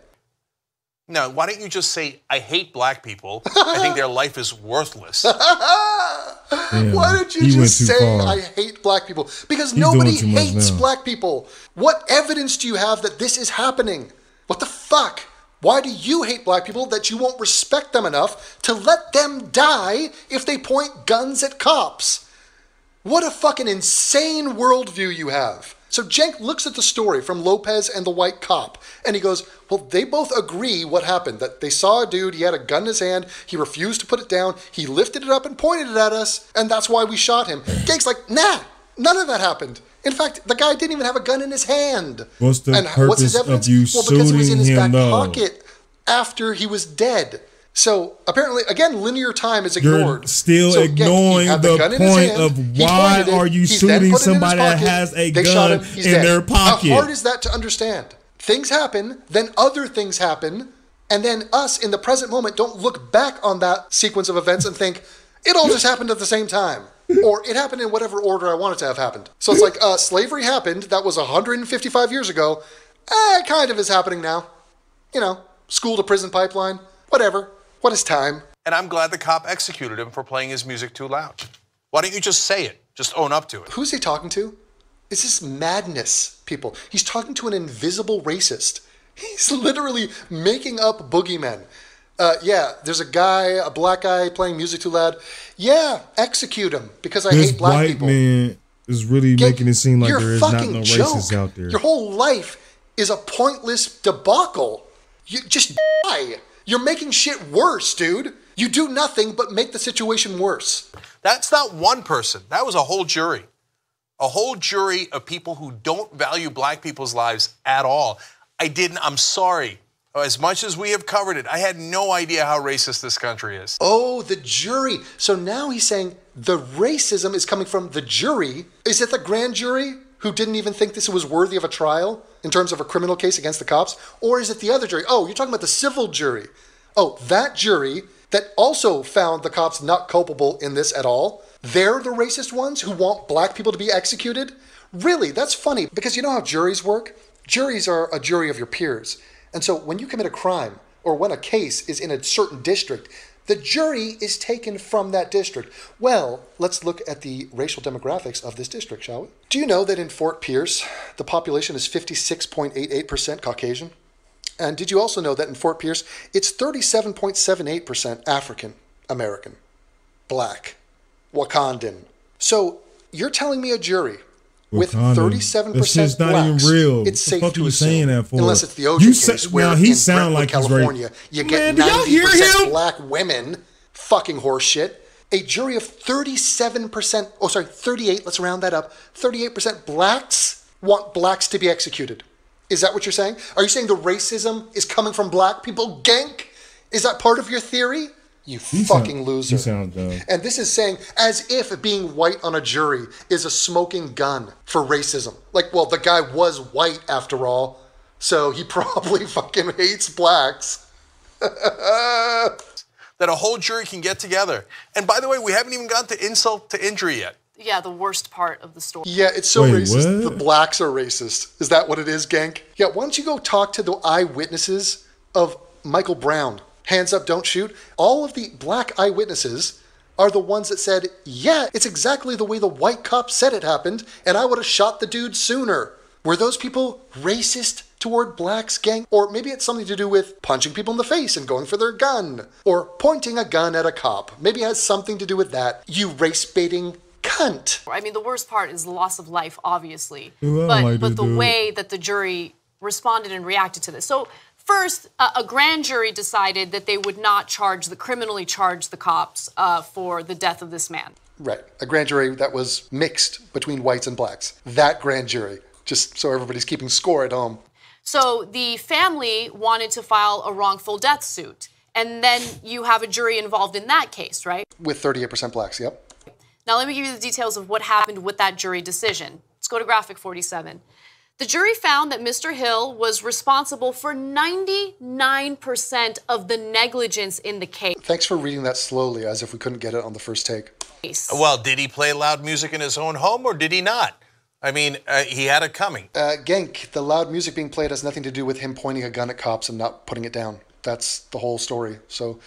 No, why don't you just say, I hate black people. I think their life is worthless. Why don't you just say, I hate black people? Because nobody hates black people. What evidence do you have that this is happening? What the fuck? Why do you hate black people that you won't respect them enough to let them die if they point guns at cops? What a fucking insane worldview you have. So Cenk looks at the story from Lopez and the white cop, and he goes, well, they both agree what happened, that they saw a dude, he had a gun in his hand, he refused to put it down, he lifted it up and pointed it at us, and that's why we shot him. Genk's like, nah, none of that happened. In fact, the guy didn't even have a gun in his hand. What's the purpose of you because it was in his back though? pocket after he was dead. So apparently, again, linear time is ignored. You're still ignoring the point of why are you shooting somebody that has a gun in their pocket? How hard is that to understand? Things happen, then other things happen, and then us in the present moment don't look back on that sequence of events and think, it all just happened at the same time. Or it happened in whatever order I want it to have happened. So it's like, slavery happened, that was 155 years ago, it kind of is happening now. You know, school to prison pipeline, whatever. What is time? And I'm glad the cop executed him for playing his music too loud. Why don't you just say it? Just own up to it. Who's he talking to? Is this madness, people? He's talking to an invisible racist. He's literally making up boogeymen. There's a guy, a black guy playing music too loud. Yeah, execute him because I hate black people. This white man is really making it seem like there is not no racists out there. Your whole life is a pointless debacle. You just die. You're making shit worse, dude. You do nothing but make the situation worse. That's not one person. That was a whole jury. A whole jury of people who don't value black people's lives at all. I'm sorry. As much as we have covered it, I had no idea how racist this country is. Oh, the jury. So now he's saying the racism is coming from the jury. Is it the grand jury who didn't even think this was worthy of a trial in terms of a criminal case against the cops? Or is it the other jury? Oh, you're talking about the civil jury. Oh, that jury that also found the cops not culpable in this at all. They're the racist ones who want black people to be executed? Really, that's funny because you know how juries work? Juries are a jury of your peers. And so when you commit a crime or when a case is in a certain district, the jury is taken from that district. Well, let's look at the racial demographics of this district, shall we? Do you know that in Fort Pierce, the population is 56.88% Caucasian? And did you also know that in Fort Pierce, it's 37.78% African American, black, Wakandan. So you're telling me a jury with 37% it's not blacks, even real. it's safe the fuck to you assume, saying that for? unless it's the OJ case where now he in sound Brentwood, like California, you get 90% black women, fucking horseshit. A jury of 38, let's round that up, 38% blacks want blacks to be executed. Is that what you're saying? Are you saying the racism is coming from black people, Genk? Is that part of your theory? You fucking loser. You sound dumb. And this is saying as if being white on a jury is a smoking gun for racism. Like, well, the guy was white after all, so he probably fucking hates blacks. That a whole jury can get together. And by the way, we haven't even gotten to insult to injury yet. Yeah, the worst part of the story. Yeah, it's so racist. What? The blacks are racist. Is that what it is, Genk? Yeah, why don't you go talk to the eyewitnesses of Michael Brown? Hands up, don't shoot. All of the black eyewitnesses are the ones that said, yeah, it's exactly the way the white cop said it happened, and I would have shot the dude sooner. Were those people racist toward blacks, Genk? Or maybe it's something to do with punching people in the face and going for their gun. Or pointing a gun at a cop. Maybe it has something to do with that. You race-baiting cunt. I mean, the worst part is the loss of life, obviously. Well, but the way that the jury responded and reacted to this. So first, a grand jury decided that they would not criminally charge the cops for the death of this man. Right. A grand jury that was mixed between whites and blacks. That grand jury. Just so everybody's keeping score at home. So the family wanted to file a wrongful death suit. And then you have a jury involved in that case, right? With 38% blacks, yep. Now let me give you the details of what happened with that jury decision. Let's go to graphic 47. The jury found that Mr. Hill was responsible for 99% of the negligence in the case. Thanks for reading that slowly, as if we couldn't get it on the first take. Well, did he play loud music in his own home, or did he not? I mean, he had it coming. Genk, the loud music being played has nothing to do with him pointing a gun at cops and not putting it down. That's the whole story. So,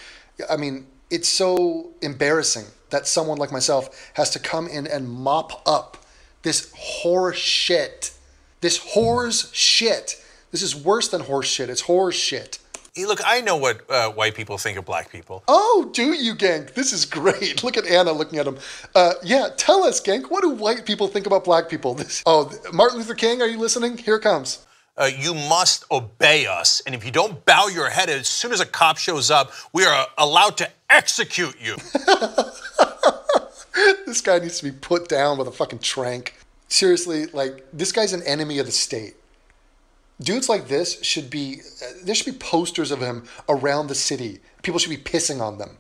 I mean, it's so embarrassing that someone like myself has to come in and mop up this horse shit. This whore's shit. This is worse than horse shit. It's horse shit. Hey, look, I know what white people think of black people. Oh, do you, Genk? This is great. Look at Anna looking at him. Yeah, tell us, Genk, what do white people think about black people? Martin Luther King, are you listening? Here it comes. You must obey us, and if you don't bow your head as soon as a cop shows up, we are allowed to execute you. This guy needs to be put down with a fucking trank. Seriously, like, this guy's an enemy of the state. Dudes like this should be, there should be posters of him around the city. People should be pissing on them.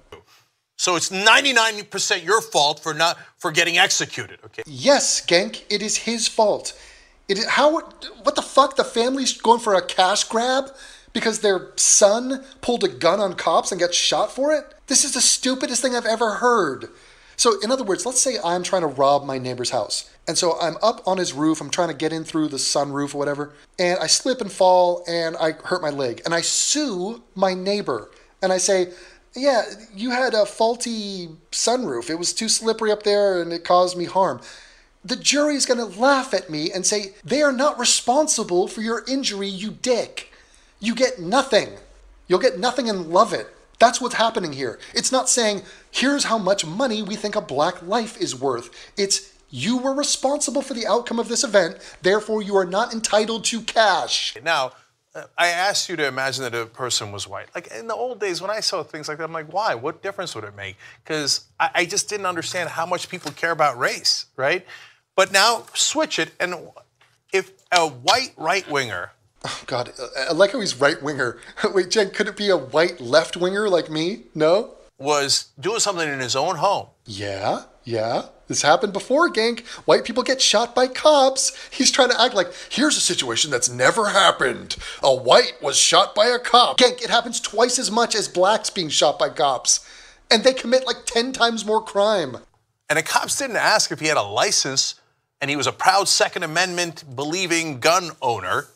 So it's 99% your fault for getting executed, okay? Yes, Genk, it is his fault. What the fuck? The family's going for a cash grab because their son pulled a gun on cops and got shot for it? This is the stupidest thing I've ever heard. So, in other words, let's say I'm trying to rob my neighbor's house. And so I'm up on his roof, I'm trying to get in through the sunroof or whatever, and I slip and fall and I hurt my leg. And I sue my neighbor. And I say, yeah, you had a faulty sunroof. It was too slippery up there and it caused me harm. The jury is going to laugh at me and say, they are not responsible for your injury, you dick. You get nothing. You'll get nothing and love it. That's what's happening here. It's not saying, here's how much money we think a black life is worth. It's, you were responsible for the outcome of this event, therefore you are not entitled to cash. Now, I asked you to imagine that a person was white. Like, in the old days, when I saw things like that, I'm like, why? What difference would it make? Because I just didn't understand how much people care about race, right? But now, switch it, and if a white right-winger... Oh, God, I like how he's right-winger. Wait, Jen, could it be a white left-winger like me? No? Was doing something in his own home. Yeah. This happened before, Genk. White people get shot by cops. He's trying to act like, here's a situation that's never happened. A white was shot by a cop. Genk, it happens twice as much as blacks being shot by cops. And they commit like 10 times more crime. And the cops didn't ask if he had a license, and he was a proud Second Amendment believing gun owner.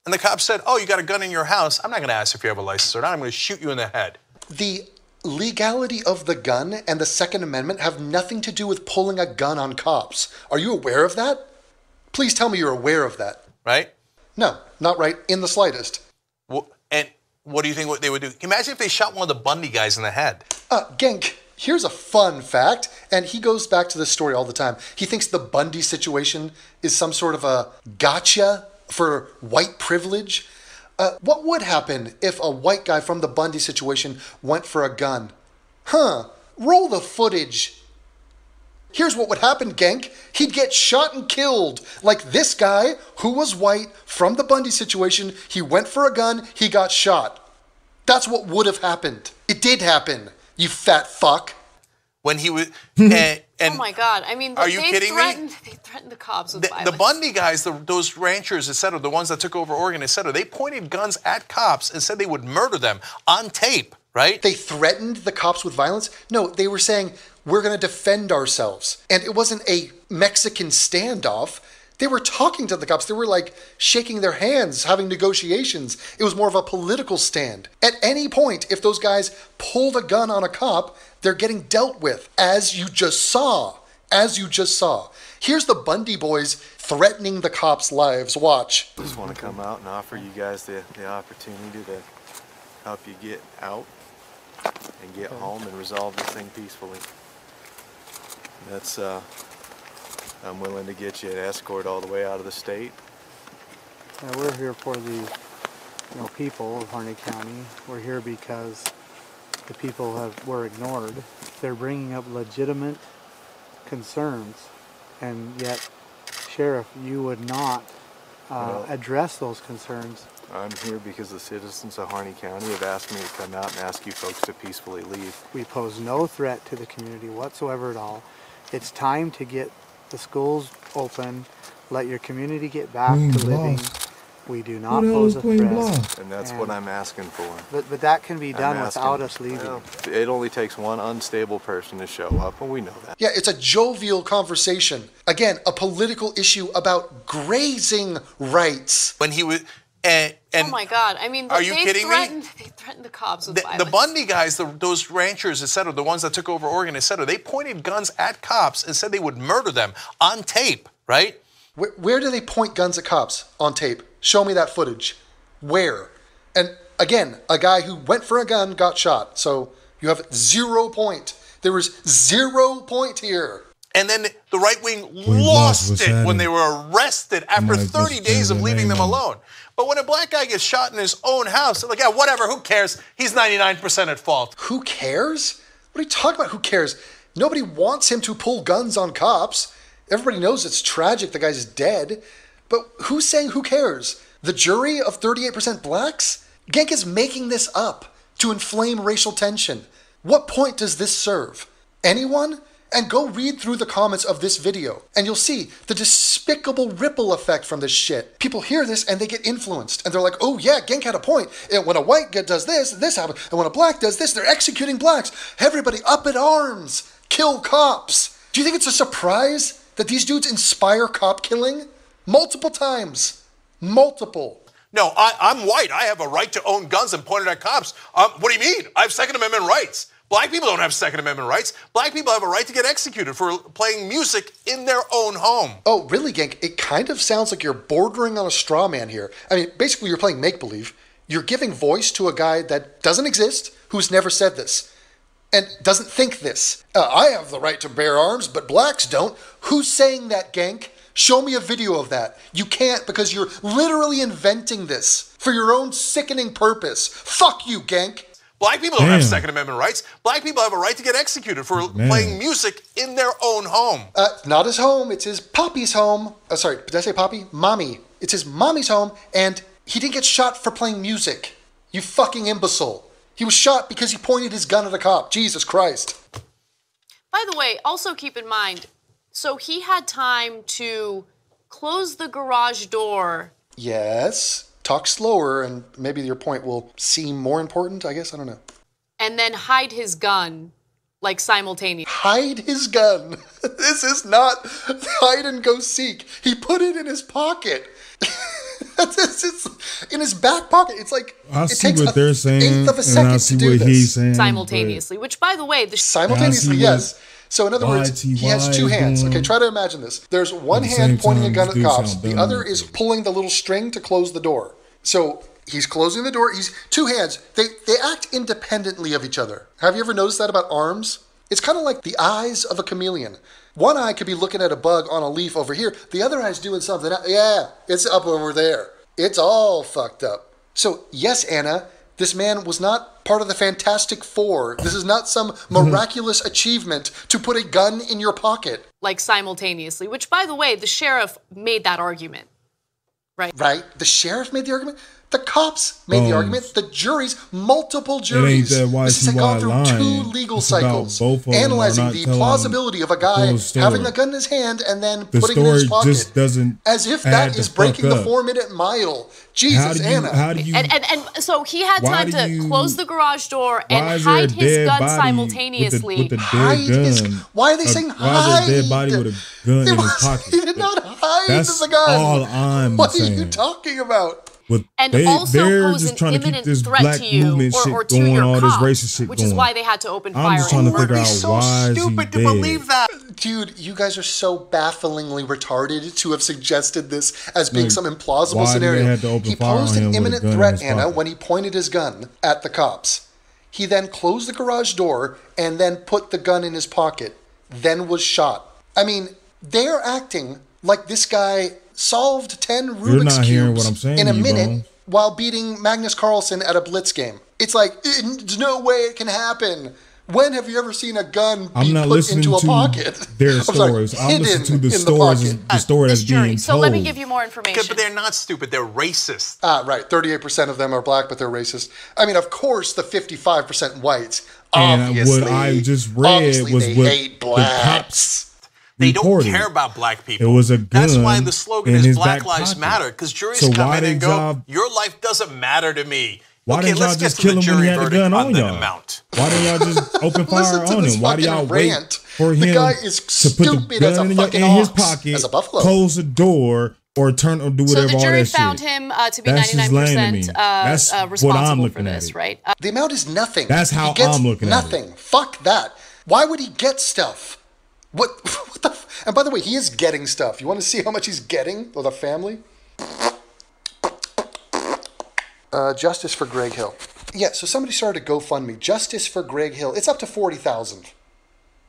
And the cops said, oh, you got a gun in your house. I'm not going to ask if you have a license or not. I'm going to shoot you in the head. The legality of the gun and the Second Amendment have nothing to do with pulling a gun on cops. Are you aware of that? Please tell me you're aware of that. Right? No, not right in the slightest. Well, and what do you think what they would do? Imagine if they shot one of the Bundy guys in the head. Genk, here's a fun fact, and he goes back to this story all the time. He thinks the Bundy situation is some sort of a gotcha for white privilege. What would happen if a white guy from the Bundy situation went for a gun? Roll the footage. Here's what would happen, Genk. He'd get shot and killed. Like this guy who was white from the Bundy situation. He went for a gun, he got shot. That's what would have happened. It did happen, you fat fuck. When he was... oh my God! I mean, are you kidding me? They threatened the cops with violence. The Bundy guys, those ranchers, et cetera, the ones that took over Oregon, et cetera, they pointed guns at cops and said they would murder them on tape, right? They threatened the cops with violence? No, they were saying, we're going to defend ourselves. And it wasn't a Mexican standoff. They were talking to the cops. They were like shaking their hands, having negotiations. It was more of a political stand. At any point, if those guys pulled a gun on a cop, they're getting dealt with, as you just saw. As you just saw. Here's the Bundy boys threatening the cops' lives. Watch. I just want to come out and offer you guys the opportunity to help you get out and get home and resolve this thing peacefully. That's, I'm willing to get you an escort all the way out of the state. Yeah, we're here for the people of Harney County. We're here because the people were ignored. They're bringing up legitimate concerns, and yet, Sheriff, you would not address those concerns. I'm here because the citizens of Harney County have asked me to come out and ask you folks to peacefully leave. We pose no threat to the community whatsoever at all. It's time to get the schools open, let your community get back to living. We do not pose a threat. And that's what I'm asking for. But that can be done without us leaving. Well, it only takes one unstable person to show up, and we know that. Yeah, it's a jovial conversation. Again, a political issue about grazing rights. When he was... oh my God! I mean, are you kidding me? They threatened the cops with violence. The Bundy guys, those ranchers, et cetera, the ones that took over Oregon, et cetera, they pointed guns at cops and said they would murder them on tape, right? Where do they point guns at cops on tape? Show me that footage. Where? And again, a guy who went for a gun got shot. So you have 0 point. There was 0 point here. And then the right wing lost it when they were arrested after 30 days of leaving them alone. But when a black guy gets shot in his own house, they're like, yeah, whatever, who cares? He's 99% at fault. Who cares? What are you talking about? Who cares? Nobody wants him to pull guns on cops. Everybody knows it's tragic the guy's dead. But who's saying who cares? The jury of 38% blacks? Genk is making this up to inflame racial tension. What point does this serve? Anyone? And go read through the comments of this video, and you'll see the despicable ripple effect from this shit. People hear this and they get influenced, and they're like, oh yeah, Genk had a point. And when a white does this, this happens. And when a black does this, they're executing blacks. Everybody up in arms. Kill cops. Do you think it's a surprise that these dudes inspire cop killing? Multiple times. Multiple. No, I'm white. I have a right to own guns and point it at cops. What do you mean? I have Second Amendment rights. Black people don't have Second Amendment rights. Black people have a right to get executed for playing music in their own home. Oh, really, Genk? It kind of sounds like you're bordering on a straw man here. I mean, basically you're playing make-believe. You're giving voice to a guy that doesn't exist, who's never said this, and doesn't think this. I have the right to bear arms, but blacks don't. Who's saying that, Genk? Show me a video of that. You can't, because you're literally inventing this for your own sickening purpose. Fuck you, Genk. Black people don't have Second Amendment rights. Black people have a right to get executed for playing music in their own home. Not his home. It's his poppy's home. Sorry, did I say poppy? Mommy. It's his mommy's home, and he didn't get shot for playing music. You fucking imbecile. He was shot because he pointed his gun at a cop. Jesus Christ. By the way, also keep in mind, so he had time to close the garage door. Yes. Talk slower, and maybe your point will seem more important, I guess. I don't know. And then hide his gun, like, simultaneously. Hide his gun. This is not hide and go seek. He put it in his pocket. It's in his back pocket. It's like I see what they're saying, eighth of a second and I see to do what this. he's saying. Simultaneously, which, by the way, simultaneously, yes. So in other words, he has two hands. Okay, try to imagine this. There's one hand pointing a gun at cops. The other is pulling the little string to close the door. So he's closing the door. He's two hands. They act independently of each other. Have you ever noticed that about arms? It's kind of like the eyes of a chameleon. One eye could be looking at a bug on a leaf over here. The other eye's doing something. Yeah, it's up over there. It's all fucked up. So yes, Anna, this man was not part of the Fantastic Four. This is not some miraculous achievement to put a gun in your pocket. Like simultaneously, which, by the way, the sheriff made that argument. Right? The sheriff made the argument. The cops made the argument. The juries, multiple juries. This has gone through 2 legal cycles, analyzing the plausibility of a guy having a gun in his hand and then putting it in his pocket. Just doesn't as if that is breaking the 4-minute mile. Jesus, Anna. And so he had time to close the garage door and hide his gun simultaneously. Why are they saying hide? Why is there a dead body with a gun in his pocket? He did not hide the gun. All I'm what saying. What are you talking about? And also pose an imminent threat to you or to your cop, which is why they had to open fire. I'm just trying to figure out so why stupid to believe that. Dude, you guys are so bafflingly retarded to have suggested this as being some implausible scenario. He posed an imminent threat, Anna, when he pointed his gun at the cops. He then closed the garage door and then put the gun in his pocket, then was shot. I mean, they're acting like this guy solved 10 Rubik's Cubes in a minute while beating Magnus Carlsen at a Blitz game. It's like, there's no way it can happen. When have you ever seen a gun I'm be not put listening into a to pocket? their I'm sorry, stories. I'm listening to hidden the in stories, pocket. the story that's This jury. being So told. let me give you more information. But they're not stupid. They're racist. Right. 38% of them are black, but they're racist. I mean, of course, the 55% whites. And Obviously, what I just read obviously was they what hate the blacks. cops They don't reported. care about black people. It was a That's why gun the slogan in is his Black back Lives pocket. Matter, because juries So come why in and did go, y'all- your life doesn't matter to me. Why Okay, didn't y'all let's get just to kill the him when jury he had the verdict gun on on the y'all? amount. Why didn't y'all just open fire Listen to on this him? Why do y'all fucking wait rant. for The him guy is to put the stupid as a gun in, fucking in his ox, pocket, as a buffalo. close the door, or turn or do So whatever the all jury that found shit? him to be That's just lame to me. 99% That's what I'm responsible looking for at this, it. right? The amount is nothing. That's how he gets I'm looking at it. nothing. Fuck that. Why would he get stuff? What the? And by the way, he is getting stuff. You want to see how much he's getting with a family? Justice for Greg Hill. Yeah, so somebody started a GoFundMe. Justice for Greg Hill. It's up to 40,000.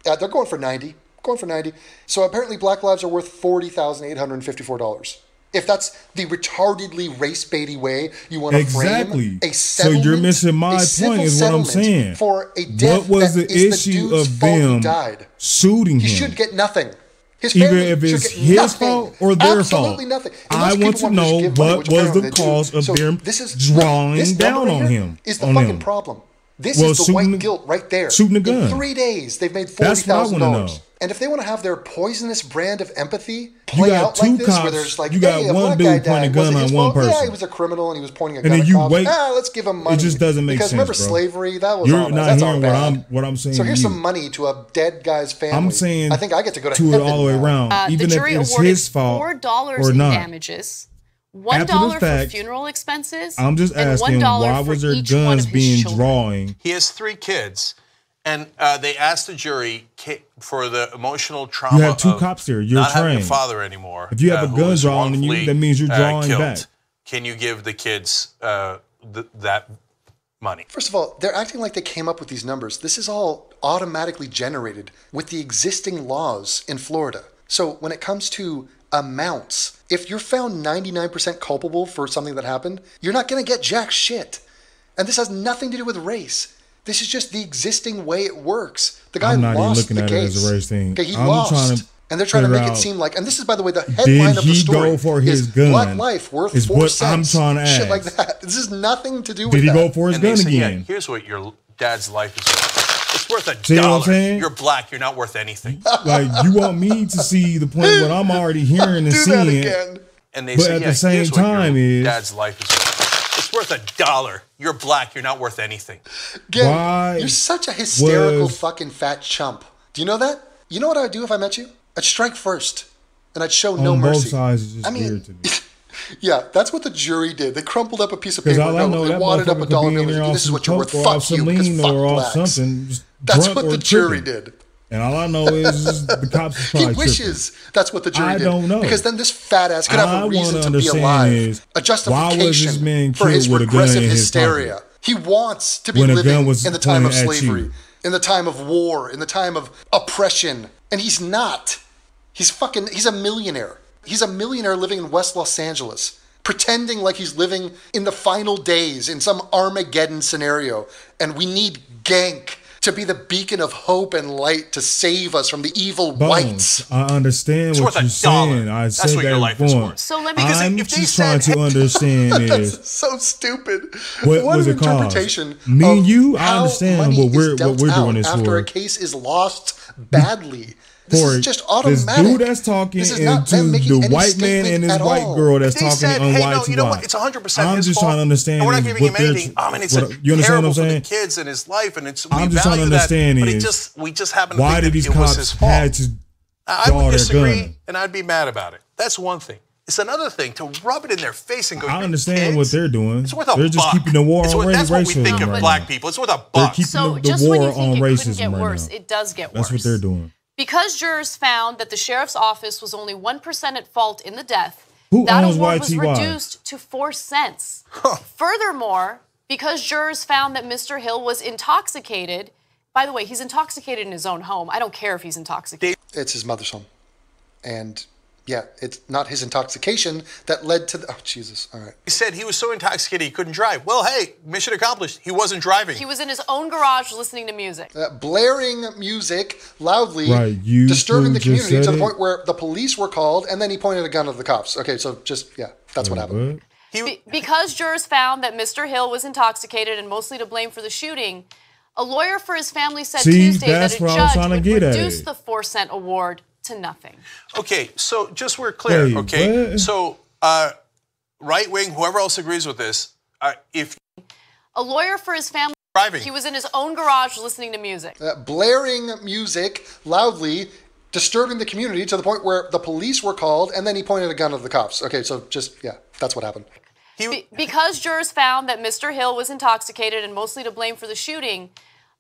They're going for 90. Going for 90. So apparently black lives are worth $40,854. If that's the retardedly race-baity way you want to frame a So settlement, you're missing my a point, civil is what I'm settlement saying. for a death What was that the is issue dude's of fault he them died. shooting He him? should get nothing. His Either family if should it's get his nothing. fault or their fault. Absolutely nothing. And I most want people to know just give money, what which was apparently the they do. cause of So them this is drawing this down number on right here him. is the on fucking him. problem. This Well, is the shooting white guilt right there. shooting a gun. In 3 days, they've made That's what I $40,000. wanna know. And if they want to have their poisonous brand of empathy You play got out two like this, where cops, there's like, you got hey, a one black dude guy pointing a died. gun Was it on his one fault? Yeah, person. he was a criminal and he was pointing a And gun then at you cops. wait. Let's give him money. It just doesn't make because sense, remember bro. slavery? That was You're all bad. not That's all hearing bad. what I'm saying. So to here's you. some money to a dead guy's family. I'm saying I think I get to go to it heaven all the way now. around, The even if jury it's awarded his fault $4 or in not. damages, After the $1 for fact, funeral expenses, I'm just and asking, $1 why for was there each one guns of his being children. drawing? He has 3 kids, and they asked the jury for the emotional trauma You have 2 of cops there. You're not having a trained. father anymore. If you have a who gun was drawn on you, wrongfully, that means you're drawing killed. back. Can you give the kids that money? First of all, they're acting like they came up with these numbers. This is all automatically generated with the existing laws in Florida. So when it comes to amounts, if you're found 99% culpable for something that happened, you're not going to get jack shit. And this has nothing to do with race. This is just the existing way it works. The guy I'm not even lost looking the at case. it as a race thing. Okay, he I'm lost. trying to And they're trying to make figure it out, seem like, and this is, by the way, the headline of the he story go for his is gun? Black Life worth Is 4 what cents. I'm trying to Shit ask. like that. This has nothing to do with Did he that. go for his And they gun say, again? yeah, here's what your dad's life is worth. It's worth See what I'm $1. saying? You're black. You're not worth anything. Like, you want me to see the point what I'm already hearing and Do that seeing. again. And they But say, at yeah, the same here's what time your is- dad's life is worth. It's worth $1. You're black. You're not worth anything. Again, Why you're such a hysterical was- fucking fat chump. Do you know that? You know what I would do if I met you? I'd strike first. And I'd show no On both mercy. sides is just I mean, weird to me. Yeah, that's what the jury did. They crumpled up a piece of 'Cause paper. all I know, They that wadded up a motherfucker dollar could be in bill. there and off This is some what you're worth. coke or Fuck off you, some because lean fuck or off blacks. something. Just That's drunk what or the jury tripping. did. And all I know is just the cops is He probably wishes that's what the jury I did. don't know. Because then this fat ass could have I a reason wanna to be understand alive. is, A justification why was this man for his killed with a gun regressive in his hysteria. pocket? He wants to be When a living gun was in the time of pointed at slavery, you? in the time of war, in the time of oppression. And he's not. He's a millionaire. He's a millionaire living in West Los Angeles, pretending like he's living in the final days in some Armageddon scenario. And we need Gank to be the beacon of hope and light to save us from the evil whites. Bones, I understand It's what worth you're saying. $1. I That's said what that your life is before. worth. So let me. I'm if they just trying said- to understand is So stupid. what was an it called? interpretation Me and of you, I how understand money what is we're dealt doing out this after for. a case is lost badly. This For is just this automatic. dude that's talking This is not into them making the any white man statement and his at white all. girl that's If they talking said, on hey, white no, to you know white. what? It's 100% I'm his just fault. trying to understand And we're not is giving what him they're- anything. I mean, it's what- you understand what terrible I'm for the saying? kids and his life, and it's we I'm just value trying to understand that. But is we just happen to why think did that these it was his cops fault. had to I draw would their disagree, gun? and I'd be mad about it. That's one thing. It's another thing to rub it in their face and go. I "Your understand kids? what they're doing. It's worth a They're just buck. keeping the war It's on worth- That's what we racism think of right black now. people. It's worth a They're buck. keeping So the just when war you think on it couldn't racism get right worse, now. it does get That's worse. what they're doing. Because jurors found that the sheriff's office was only 1% at fault in the death, Who that owns award was YTY? reduced to 4 cents. Furthermore, because jurors found that Mr. Hill was intoxicated, by the way, he's intoxicated in his own home. I don't care if he's intoxicated. It's his mother's home. And Yeah, it's not his intoxication that led to the... Oh, Jesus. All right. He said he was so intoxicated he couldn't drive. Well, hey, mission accomplished. He wasn't driving. He was in his own garage listening to music. Blaring music loudly, Right, disturbing the just community to said the it. point where the police were called, and then he pointed a gun at the cops. Okay, so just, yeah, that's what happened. Because jurors found that Mr. Hill was intoxicated and mostly to blame for the shooting, a lawyer for his family said See, Tuesday that that's a what I was judge trying to would get at. reduce the 4-cent award to nothing. Okay, so just we're clear, Wait, okay? what? So, right wing, whoever else agrees with this, if A lawyer for his family, driving, he was in his own garage listening to music. Blaring music loudly, disturbing the community to the point where the police were called, and then he pointed a gun at the cops. Okay, so just, yeah, that's what happened. Because jurors found that Mr. Hill was intoxicated and mostly to blame for the shooting,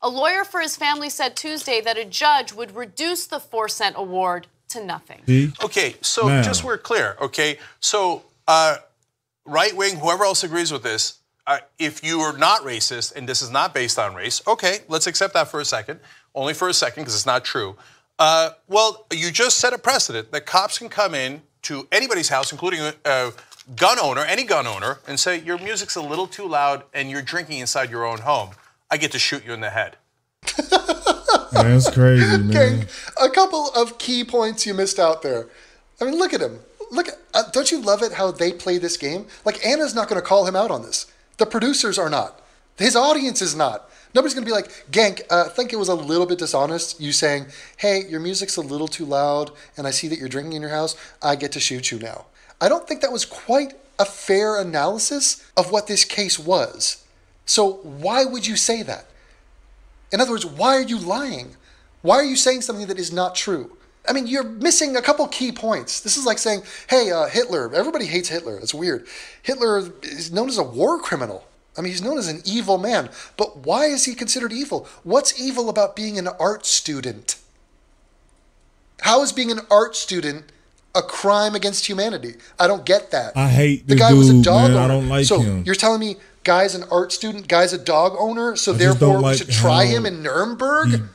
a lawyer for his family said Tuesday that a judge would reduce the 4-cent award to nothing. Okay, so just we're clear, okay? So, right wing, whoever else agrees with this, if you are not racist and this is not based on race, okay, let's accept that for a second. Only for a second, because it's not true. Well, you just set a precedent that cops can come in to anybody's house, including a gun owner, any gun owner, and say, your music's a little too loud and you're drinking inside your own home. I get to shoot you in the head. That's crazy, man. Okay, a couple of key points you missed out there. I mean, look at him. Look, don't you love it how they play this game? Like, Anna's not going to call him out on this. The producers are not. His audience is not. Nobody's going to be like, Genk, I think it was a little bit dishonest, you saying, hey, your music's a little too loud, and I see that you're drinking in your house. I get to shoot you now. I don't think that was quite a fair analysis of what this case was. So why would you say that? In other words, why are you lying? Why are you saying something that is not true? I mean, you're missing a couple key points. This is like saying, hey, Hitler, everybody hates Hitler. It's weird. Hitler is known as a war criminal. I mean, he's known as an evil man. But why is he considered evil? What's evil about being an art student? How is being an art student a crime against humanity? I don't get that. I hate the this guy dude, was a dog man. owner. I don't like so him. You're telling me guy's an art student, guy's a dog owner, so I just therefore don't we like should try how him in Nuremberg?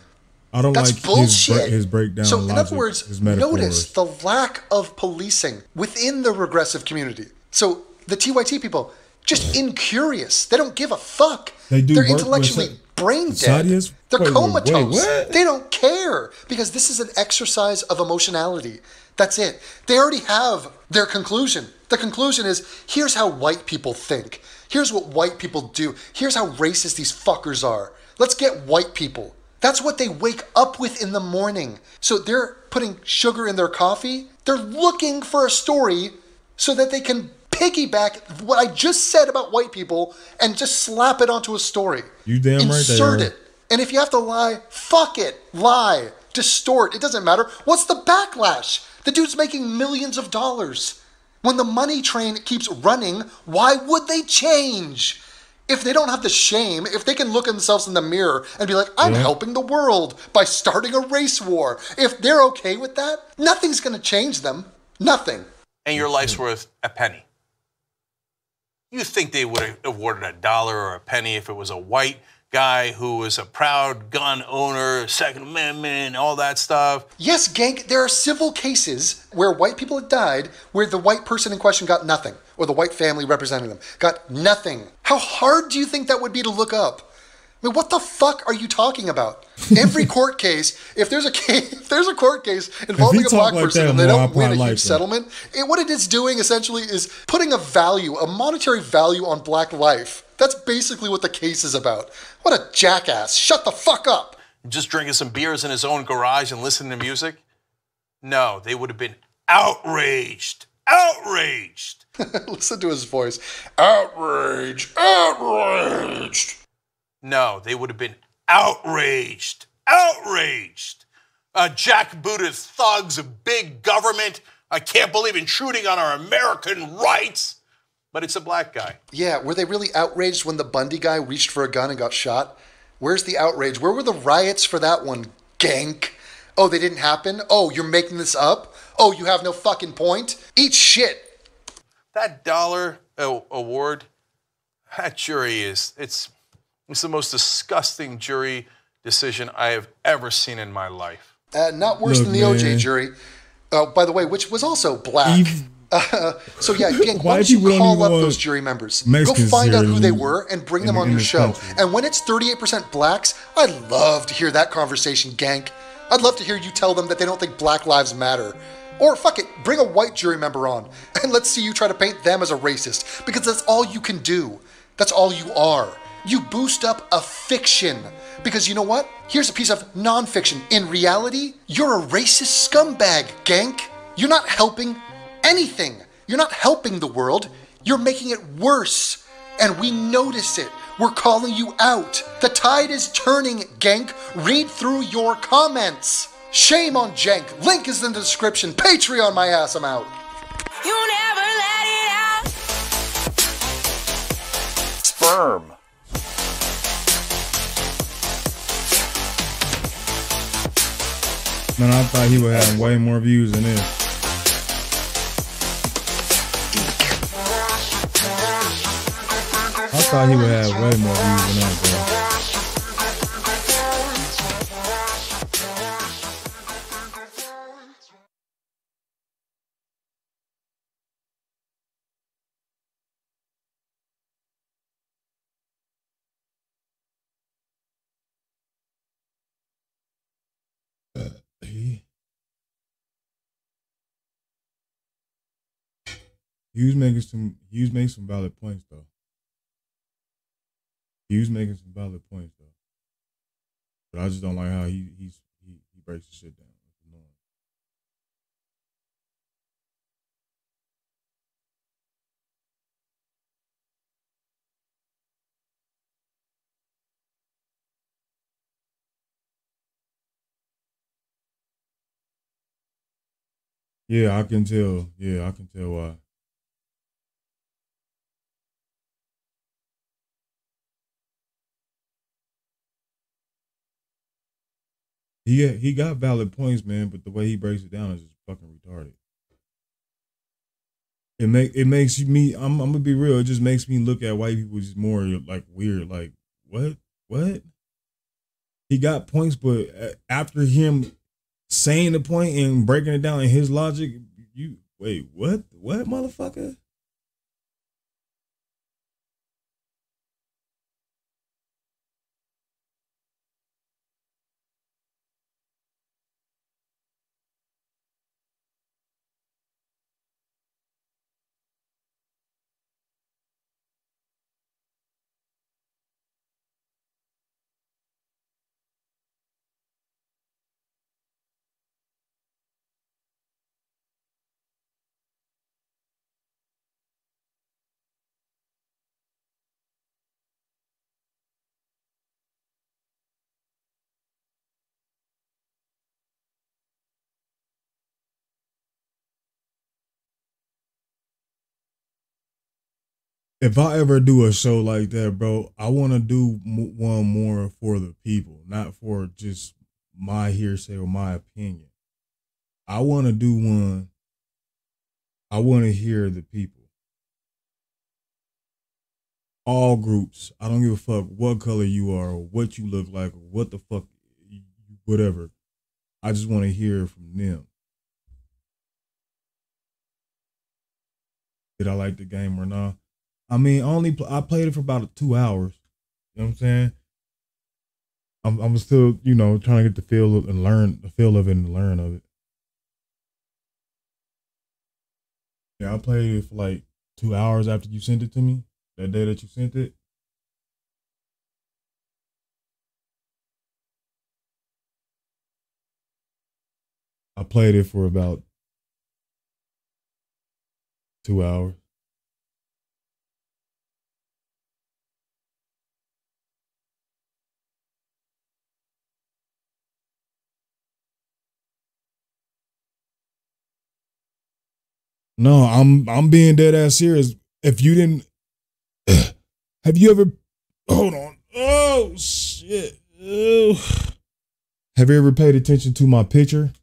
I don't That's like bullshit. his breakdown. So, in logic, other words, his metaphors. notice the lack of policing within the regressive community. So, the TYT people, just incurious. They don't give a fuck. They do They're work with intellectually brain dead. Sadia's? They're Wait, comatose. what? They don't care because this is an exercise of emotionality. That's it. They already have their conclusion. The conclusion is, here's how white people think. Here's what white people do. Here's how racist these fuckers are. Let's get white people. That's what they wake up with in the morning. So they're putting sugar in their coffee. They're looking for a story so that they can piggyback what I just said about white people and just slap it onto a story. You damn right they Insert are. it. And if you have to lie, fuck it. Lie. Distort. It doesn't matter. What's the backlash? The dude's making millions of dollars. When the money train keeps running, why would they change? If they don't have the shame, if they can look at themselves in the mirror and be like, I'm helping the world by starting a race war. If they're okay with that, nothing's going to change them. Nothing. And your life's worth a penny. You think they would have awarded $1 or a penny if it was a white guy who was a proud gun owner, Second Amendment, all that stuff? Yes, Genk, there are civil cases where white people have died where the white person in question got nothing, or the white family representing them got nothing. How hard do you think that would be to look up? I mean, what the fuck are you talking about? Every court case, if there's a court case involving a black person and they don't win a huge settlement, what it is doing essentially is putting a monetary value on black life. That's basically what the case is about. What a jackass. Shut the fuck up. Just drinking some beers in his own garage and listening to music? No, they would have been outraged. Outraged. Listen to his voice. Outrage. Outraged. No, they would have been outraged. Outraged. Jackbooted thugs of big government. I can't believe intruding on our American rights. But it's a black guy. Yeah, were they really outraged when the Bundy guy reached for a gun and got shot? Where's the outrage? Where were the riots for that one, Genk? Oh, they didn't happen? Oh, you're making this up? Oh, you have no fucking point? Eat shit. That $1 award, that jury it's the most disgusting jury decision I have ever seen in my life. Not worse than the OJ jury. by the way, which was also black. So yeah, gang, why don't you call up those jury members? Go find out who they were and bring them on your show. And when it's 38% blacks, I'd love to hear that conversation, Gank. I'd love to hear you tell them that they don't think Black Lives Matter. Or fuck it, bring a white jury member on, and let's see you try to paint them as a racist, because that's all you can do. That's all you are. You boost up a fiction. Because you know what? Here's a piece of nonfiction. In reality, you're a racist scumbag, Gank. You're not helping anything. You're not helping the world. You're making it worse. And we notice it. We're calling you out. The tide is turning, Gank. Read through your comments. Shame on Jank. Link is in the description. Patreon my ass, I'm out. You never let it out. Sperm. Man, I thought he would have way more views than this. I thought he would have way more views than that, bro. He was making some valid points though. He was making some valid points though. But I just don't like how he breaks the shit down. Yeah, I can tell. Yeah, I can tell why. He got valid points, man, but the way he breaks it down is just fucking retarded. It makes me. I'm gonna be real. It just makes me look at white people just more like weird. Like what? He got points, but after him saying the point and breaking it down in his logic, you wait. What, motherfucker? If I ever do a show like that, bro, I want to do one more for the people, not for just my hearsay or my opinion. I want to do one. I want to hear the people. All groups. I don't give a fuck what color you are or what you look like or what the fuck, whatever. I just want to hear from them. Did I like the game or not? I mean, I played it for about 2 hours. You know what I'm saying? I'm still, trying to get the feel of it and learn of it. Yeah, I played it for like 2 hours after you sent it to me. That day that you sent it. I played it for about 2 hours. No, I'm being dead ass serious. If you didn't, have you ever? Hold on. Oh shit. Oh. Have you ever paid attention to my picture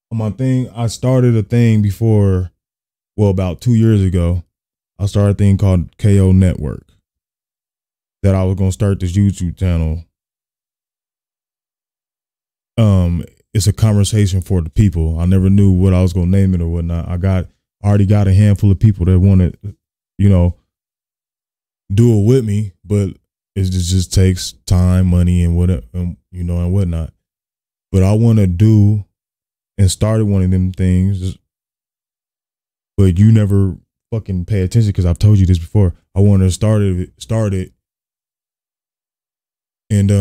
on my thing? I started a thing before, about 2 years ago. I started a thing called KO Network. That I was gonna start this YouTube channel. it's a conversation for the people. I never knew what I was gonna name it or whatnot. I already got a handful of people that want to, you know, do it with me, but it just takes time, money, and what, you know, and whatnot. But I want to do and started one of them things, but you never fucking pay attention because I've told you this before. I want to start it, and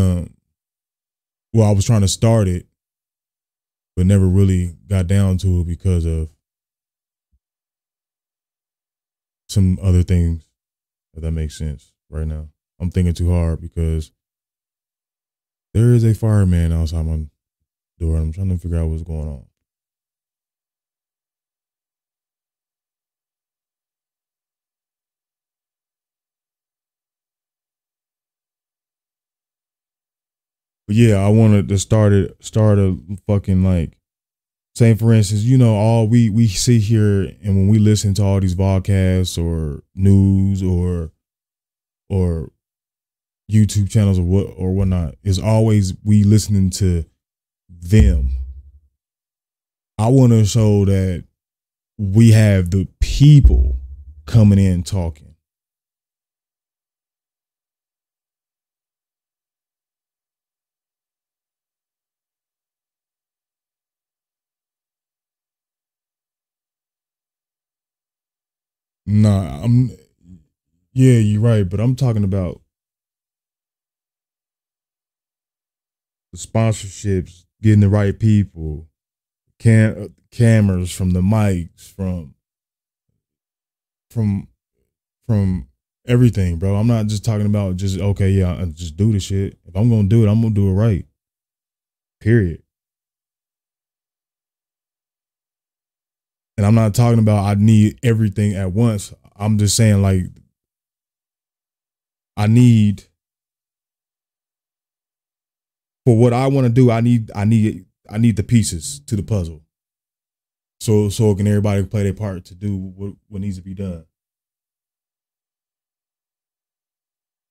well, I was trying to start it, but never really got down to it because of some other things. If that makes sense right now. I'm thinking too hard because there is a fireman outside my door. I'm trying to figure out what's going on. But yeah, I wanted to start a fucking like, say for instance, you know, all we see here and when we listen to all these podcasts or news or YouTube channels or whatnot, is always we listening to them. I want to show that we have the people coming in talking. Nah, yeah, you're right, but I'm talking about the sponsorships, getting the right people, cameras, from the mics, from everything, bro. I'm not just talking about just, okay, yeah, I just do the shit. If I'm gonna do it, I'm gonna do it right. Period. And I'm not talking about I need everything at once. I'm just saying, like, I need, for what I want to do, I need the pieces to the puzzle. So can everybody play their part to do what needs to be done.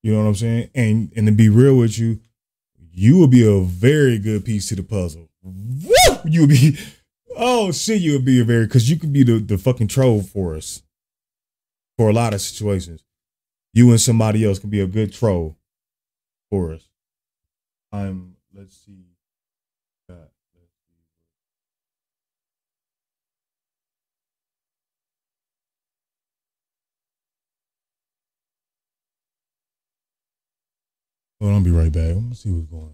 You know what I'm saying? And to be real with you, you will be a very good piece to the puzzle. Woo! You'll be, oh shit, you'll be a very, because you can be the fucking troll for us. For a lot of situations. You and somebody else can be a good troll for us. Let's see. Well, I'll be right back. I'm gonna see what's going on.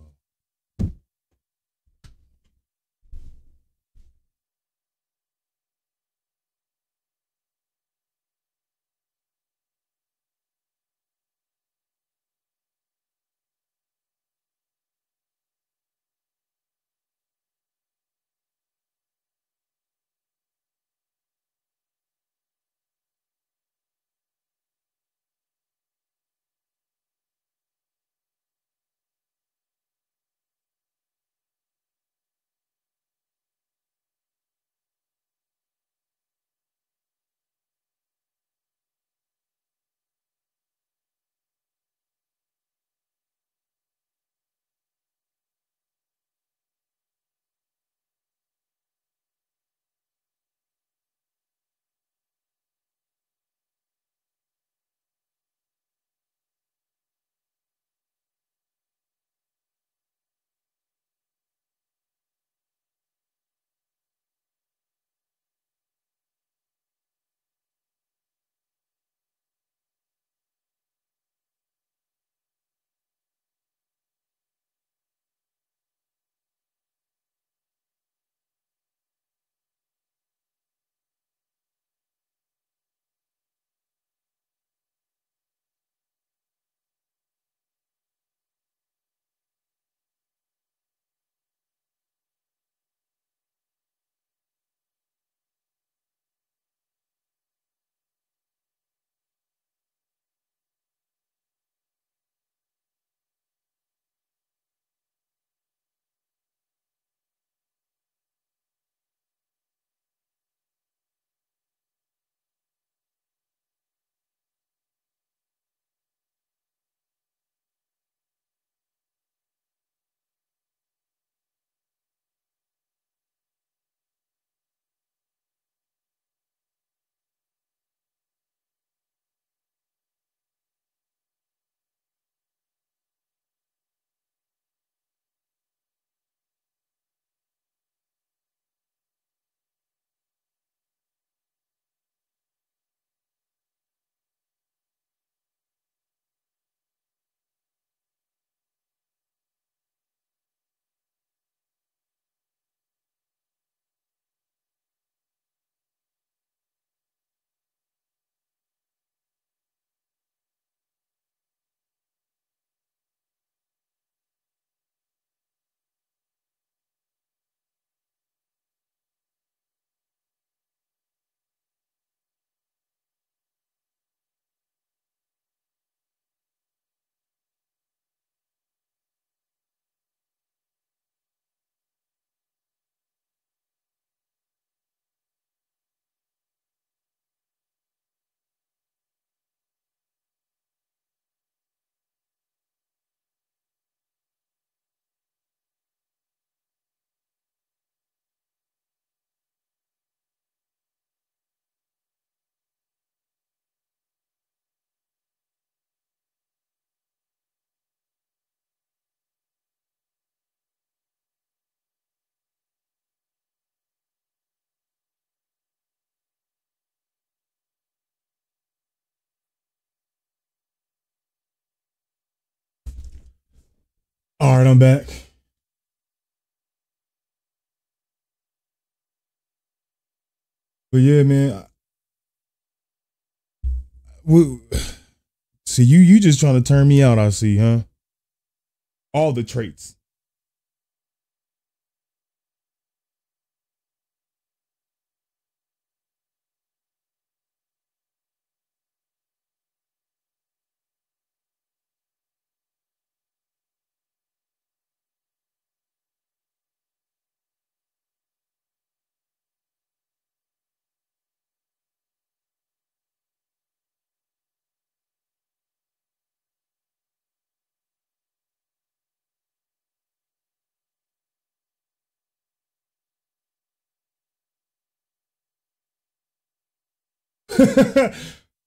All right, I'm back. But yeah, man. See, you just trying to turn me out, I see, huh? All the traits.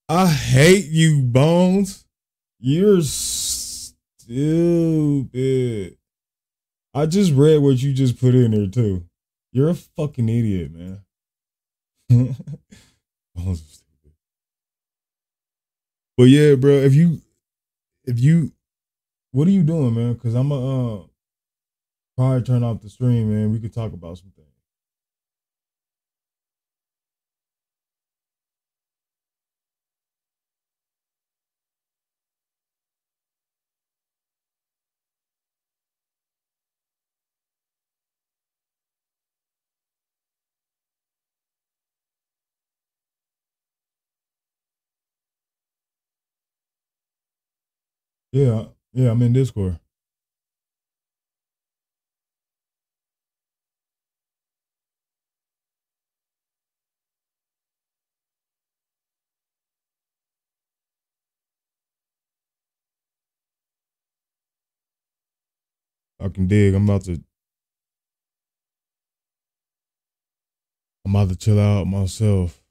I hate you, Bones. You're stupid. I just read what you just put in there too. You're a fucking idiot, man. Bones is stupid. But yeah, bro, if you what are you doing, man? Cause I'm probably turn off the stream, man. We could talk about some things. Yeah, I'm in Discord. I can dig. I'm about to chill out myself.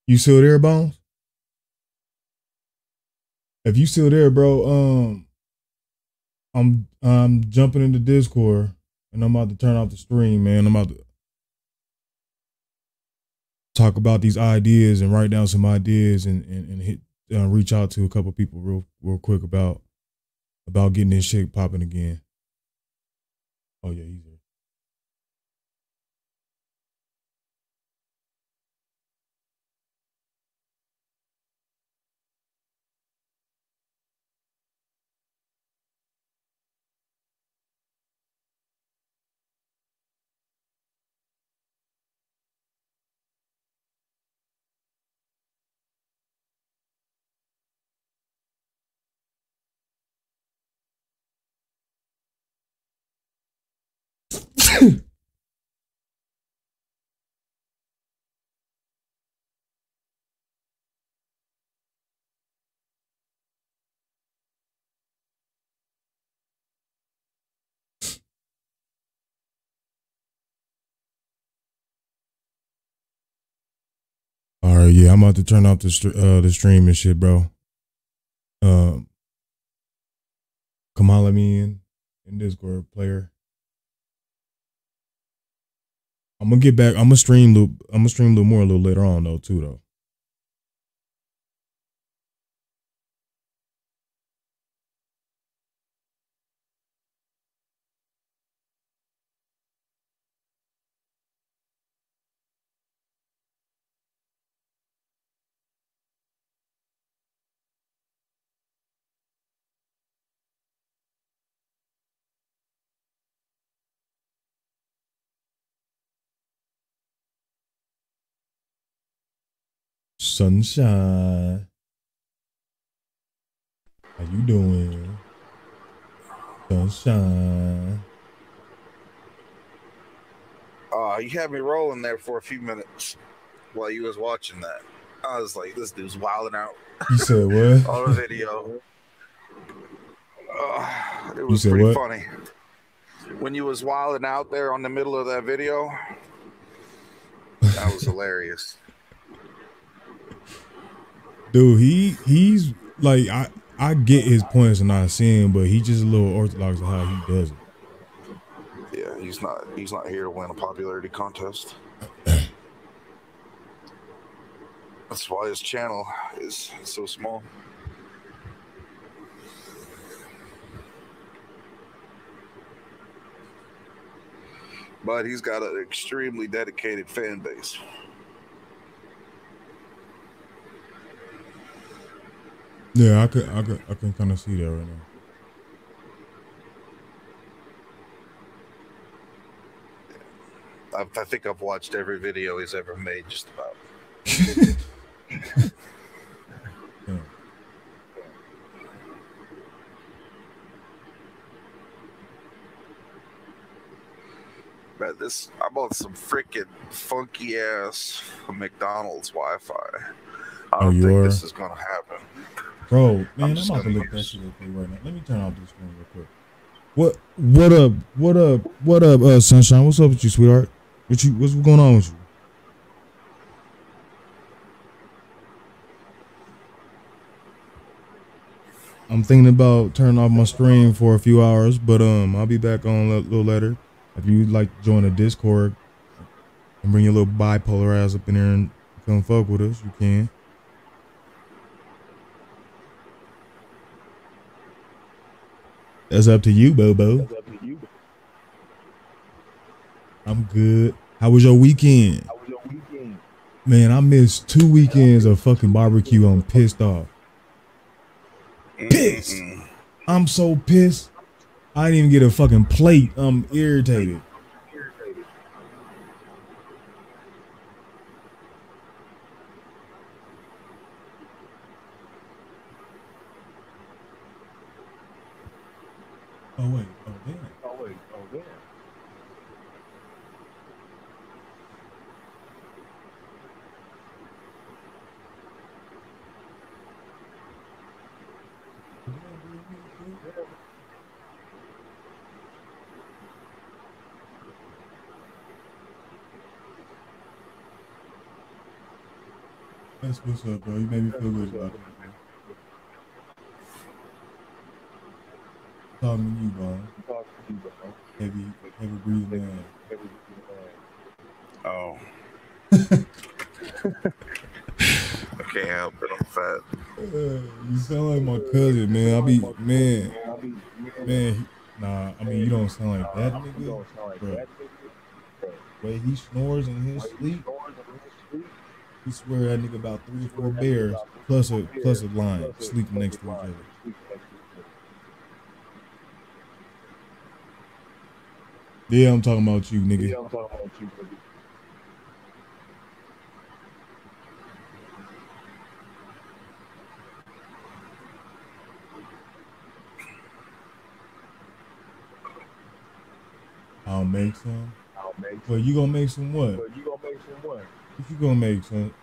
You still there, Bones? If you still there, bro, I'm jumping into Discord and I'm about to turn off the stream, man. I'm about to talk about these ideas and write down some ideas and hit reach out to a couple people real quick about getting this shit popping again. Oh yeah, he's there. All right, yeah, I'm about to turn off the stream and shit, bro. Come on, let me in Discord, player. I'm gonna get back. I'm gonna stream a little more a little later on though too though. Sunshine, how you doing? Sunshine. You had me rolling there for a few minutes while you was watching that. I was like, this dude's wilding out. You said what? On the video. It was pretty funny. When you was wilding out there on the middle of that video, that was hilarious. Dude, he's like I get his points and I see him, but he's just a little orthodox of how he does it. Yeah, he's not here to win a popularity contest. That's why his channel is so small. But he's got an extremely dedicated fan base. Yeah, I can kind of see that right now. I think I've watched every video he's ever made, just about. Yeah. Man, I bought some freaking funky ass McDonald's Wi-Fi. I don't think this is gonna happen. Bro, man, I'm about to look that shit up for you right now. Let me turn off this screen real quick. What up, Sunshine? What's up with you, sweetheart? What's going on with you? I'm thinking about turning off my stream for a few hours, but I'll be back on a little later. If you'd like to join the Discord and bring your little bipolar ass up in there and come fuck with us, you can. That's up to you, Bobo. I'm good. How was your weekend? Man, I missed 2 weekends of fucking barbecue. I'm pissed off. Pissed. I'm so pissed. I didn't even get a fucking plate. I'm irritated. Oh wait. Oh damn. That's what's up, bro. You made me feel good about it. Talking to you, bro. Heavy breathing man. Oh. I can't help it. I'm fat. You sound like my cousin, man. Nah, I mean, you don't sound like that nigga, bro. The way he snores in his sleep, he swear that nigga about 3 or 4 bears plus a lion sleeping next to each other. Yeah, I'm talking about you, nigga. I'll make some. Well, you gonna make some what? What you gonna make, son?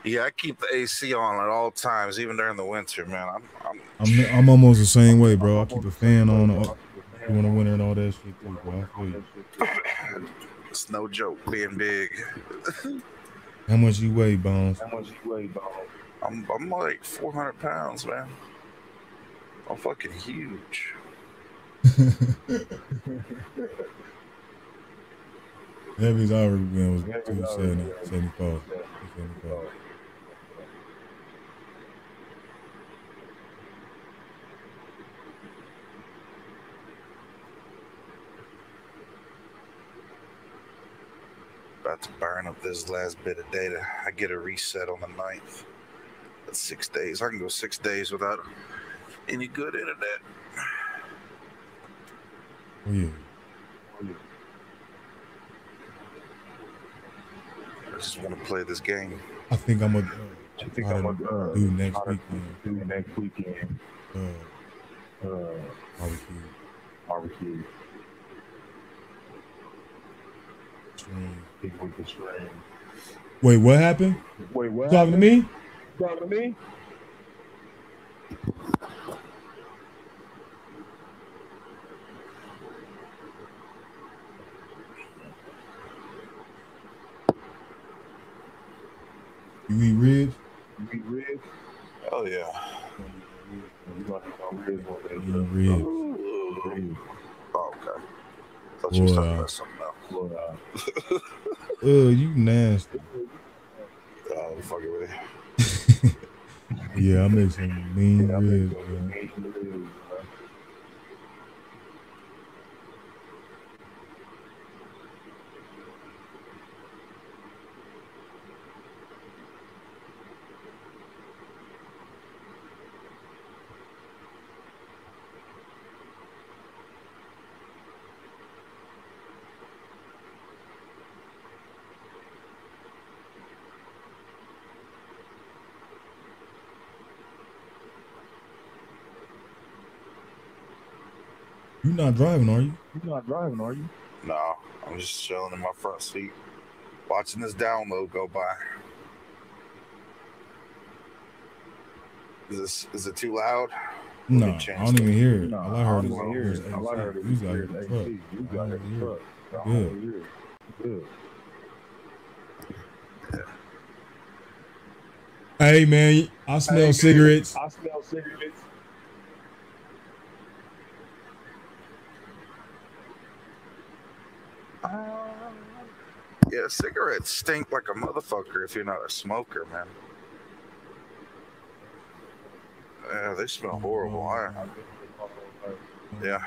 Yeah, I keep the AC on at all times, even during the winter, man. I'm almost the same way, bro. I keep a fan on during the winter and all that shit too, bro. I feel you. It's no joke being big. How much you weigh, Bones? I'm like 400 pounds, man. I'm fucking huge. Heavy's already been was 270, 74. About to burn up this last bit of data. I get a reset on the 9th. That's 6 days. I can go 6 days without any good internet. Oh, yeah. I just want to play this game. I think I'm gonna do next weekend. Barbecue. Stream. Wait, what happened? Talking to me? You eat ribs? Oh yeah. Ribs. Oh, okay. Thought you was talking about something else. You nasty. I'm fucking with you. Yeah, I make some mean ribs, man. You're not driving, are you? No, I'm just chilling in my front seat, watching this download go by. Is it too loud? No, I don't even hear it. All I heard is you got your truck. Good. Hey man, I smell cigarettes. Yeah, cigarettes stink like a motherfucker if you're not a smoker, man. Yeah, they smell horrible. Yeah.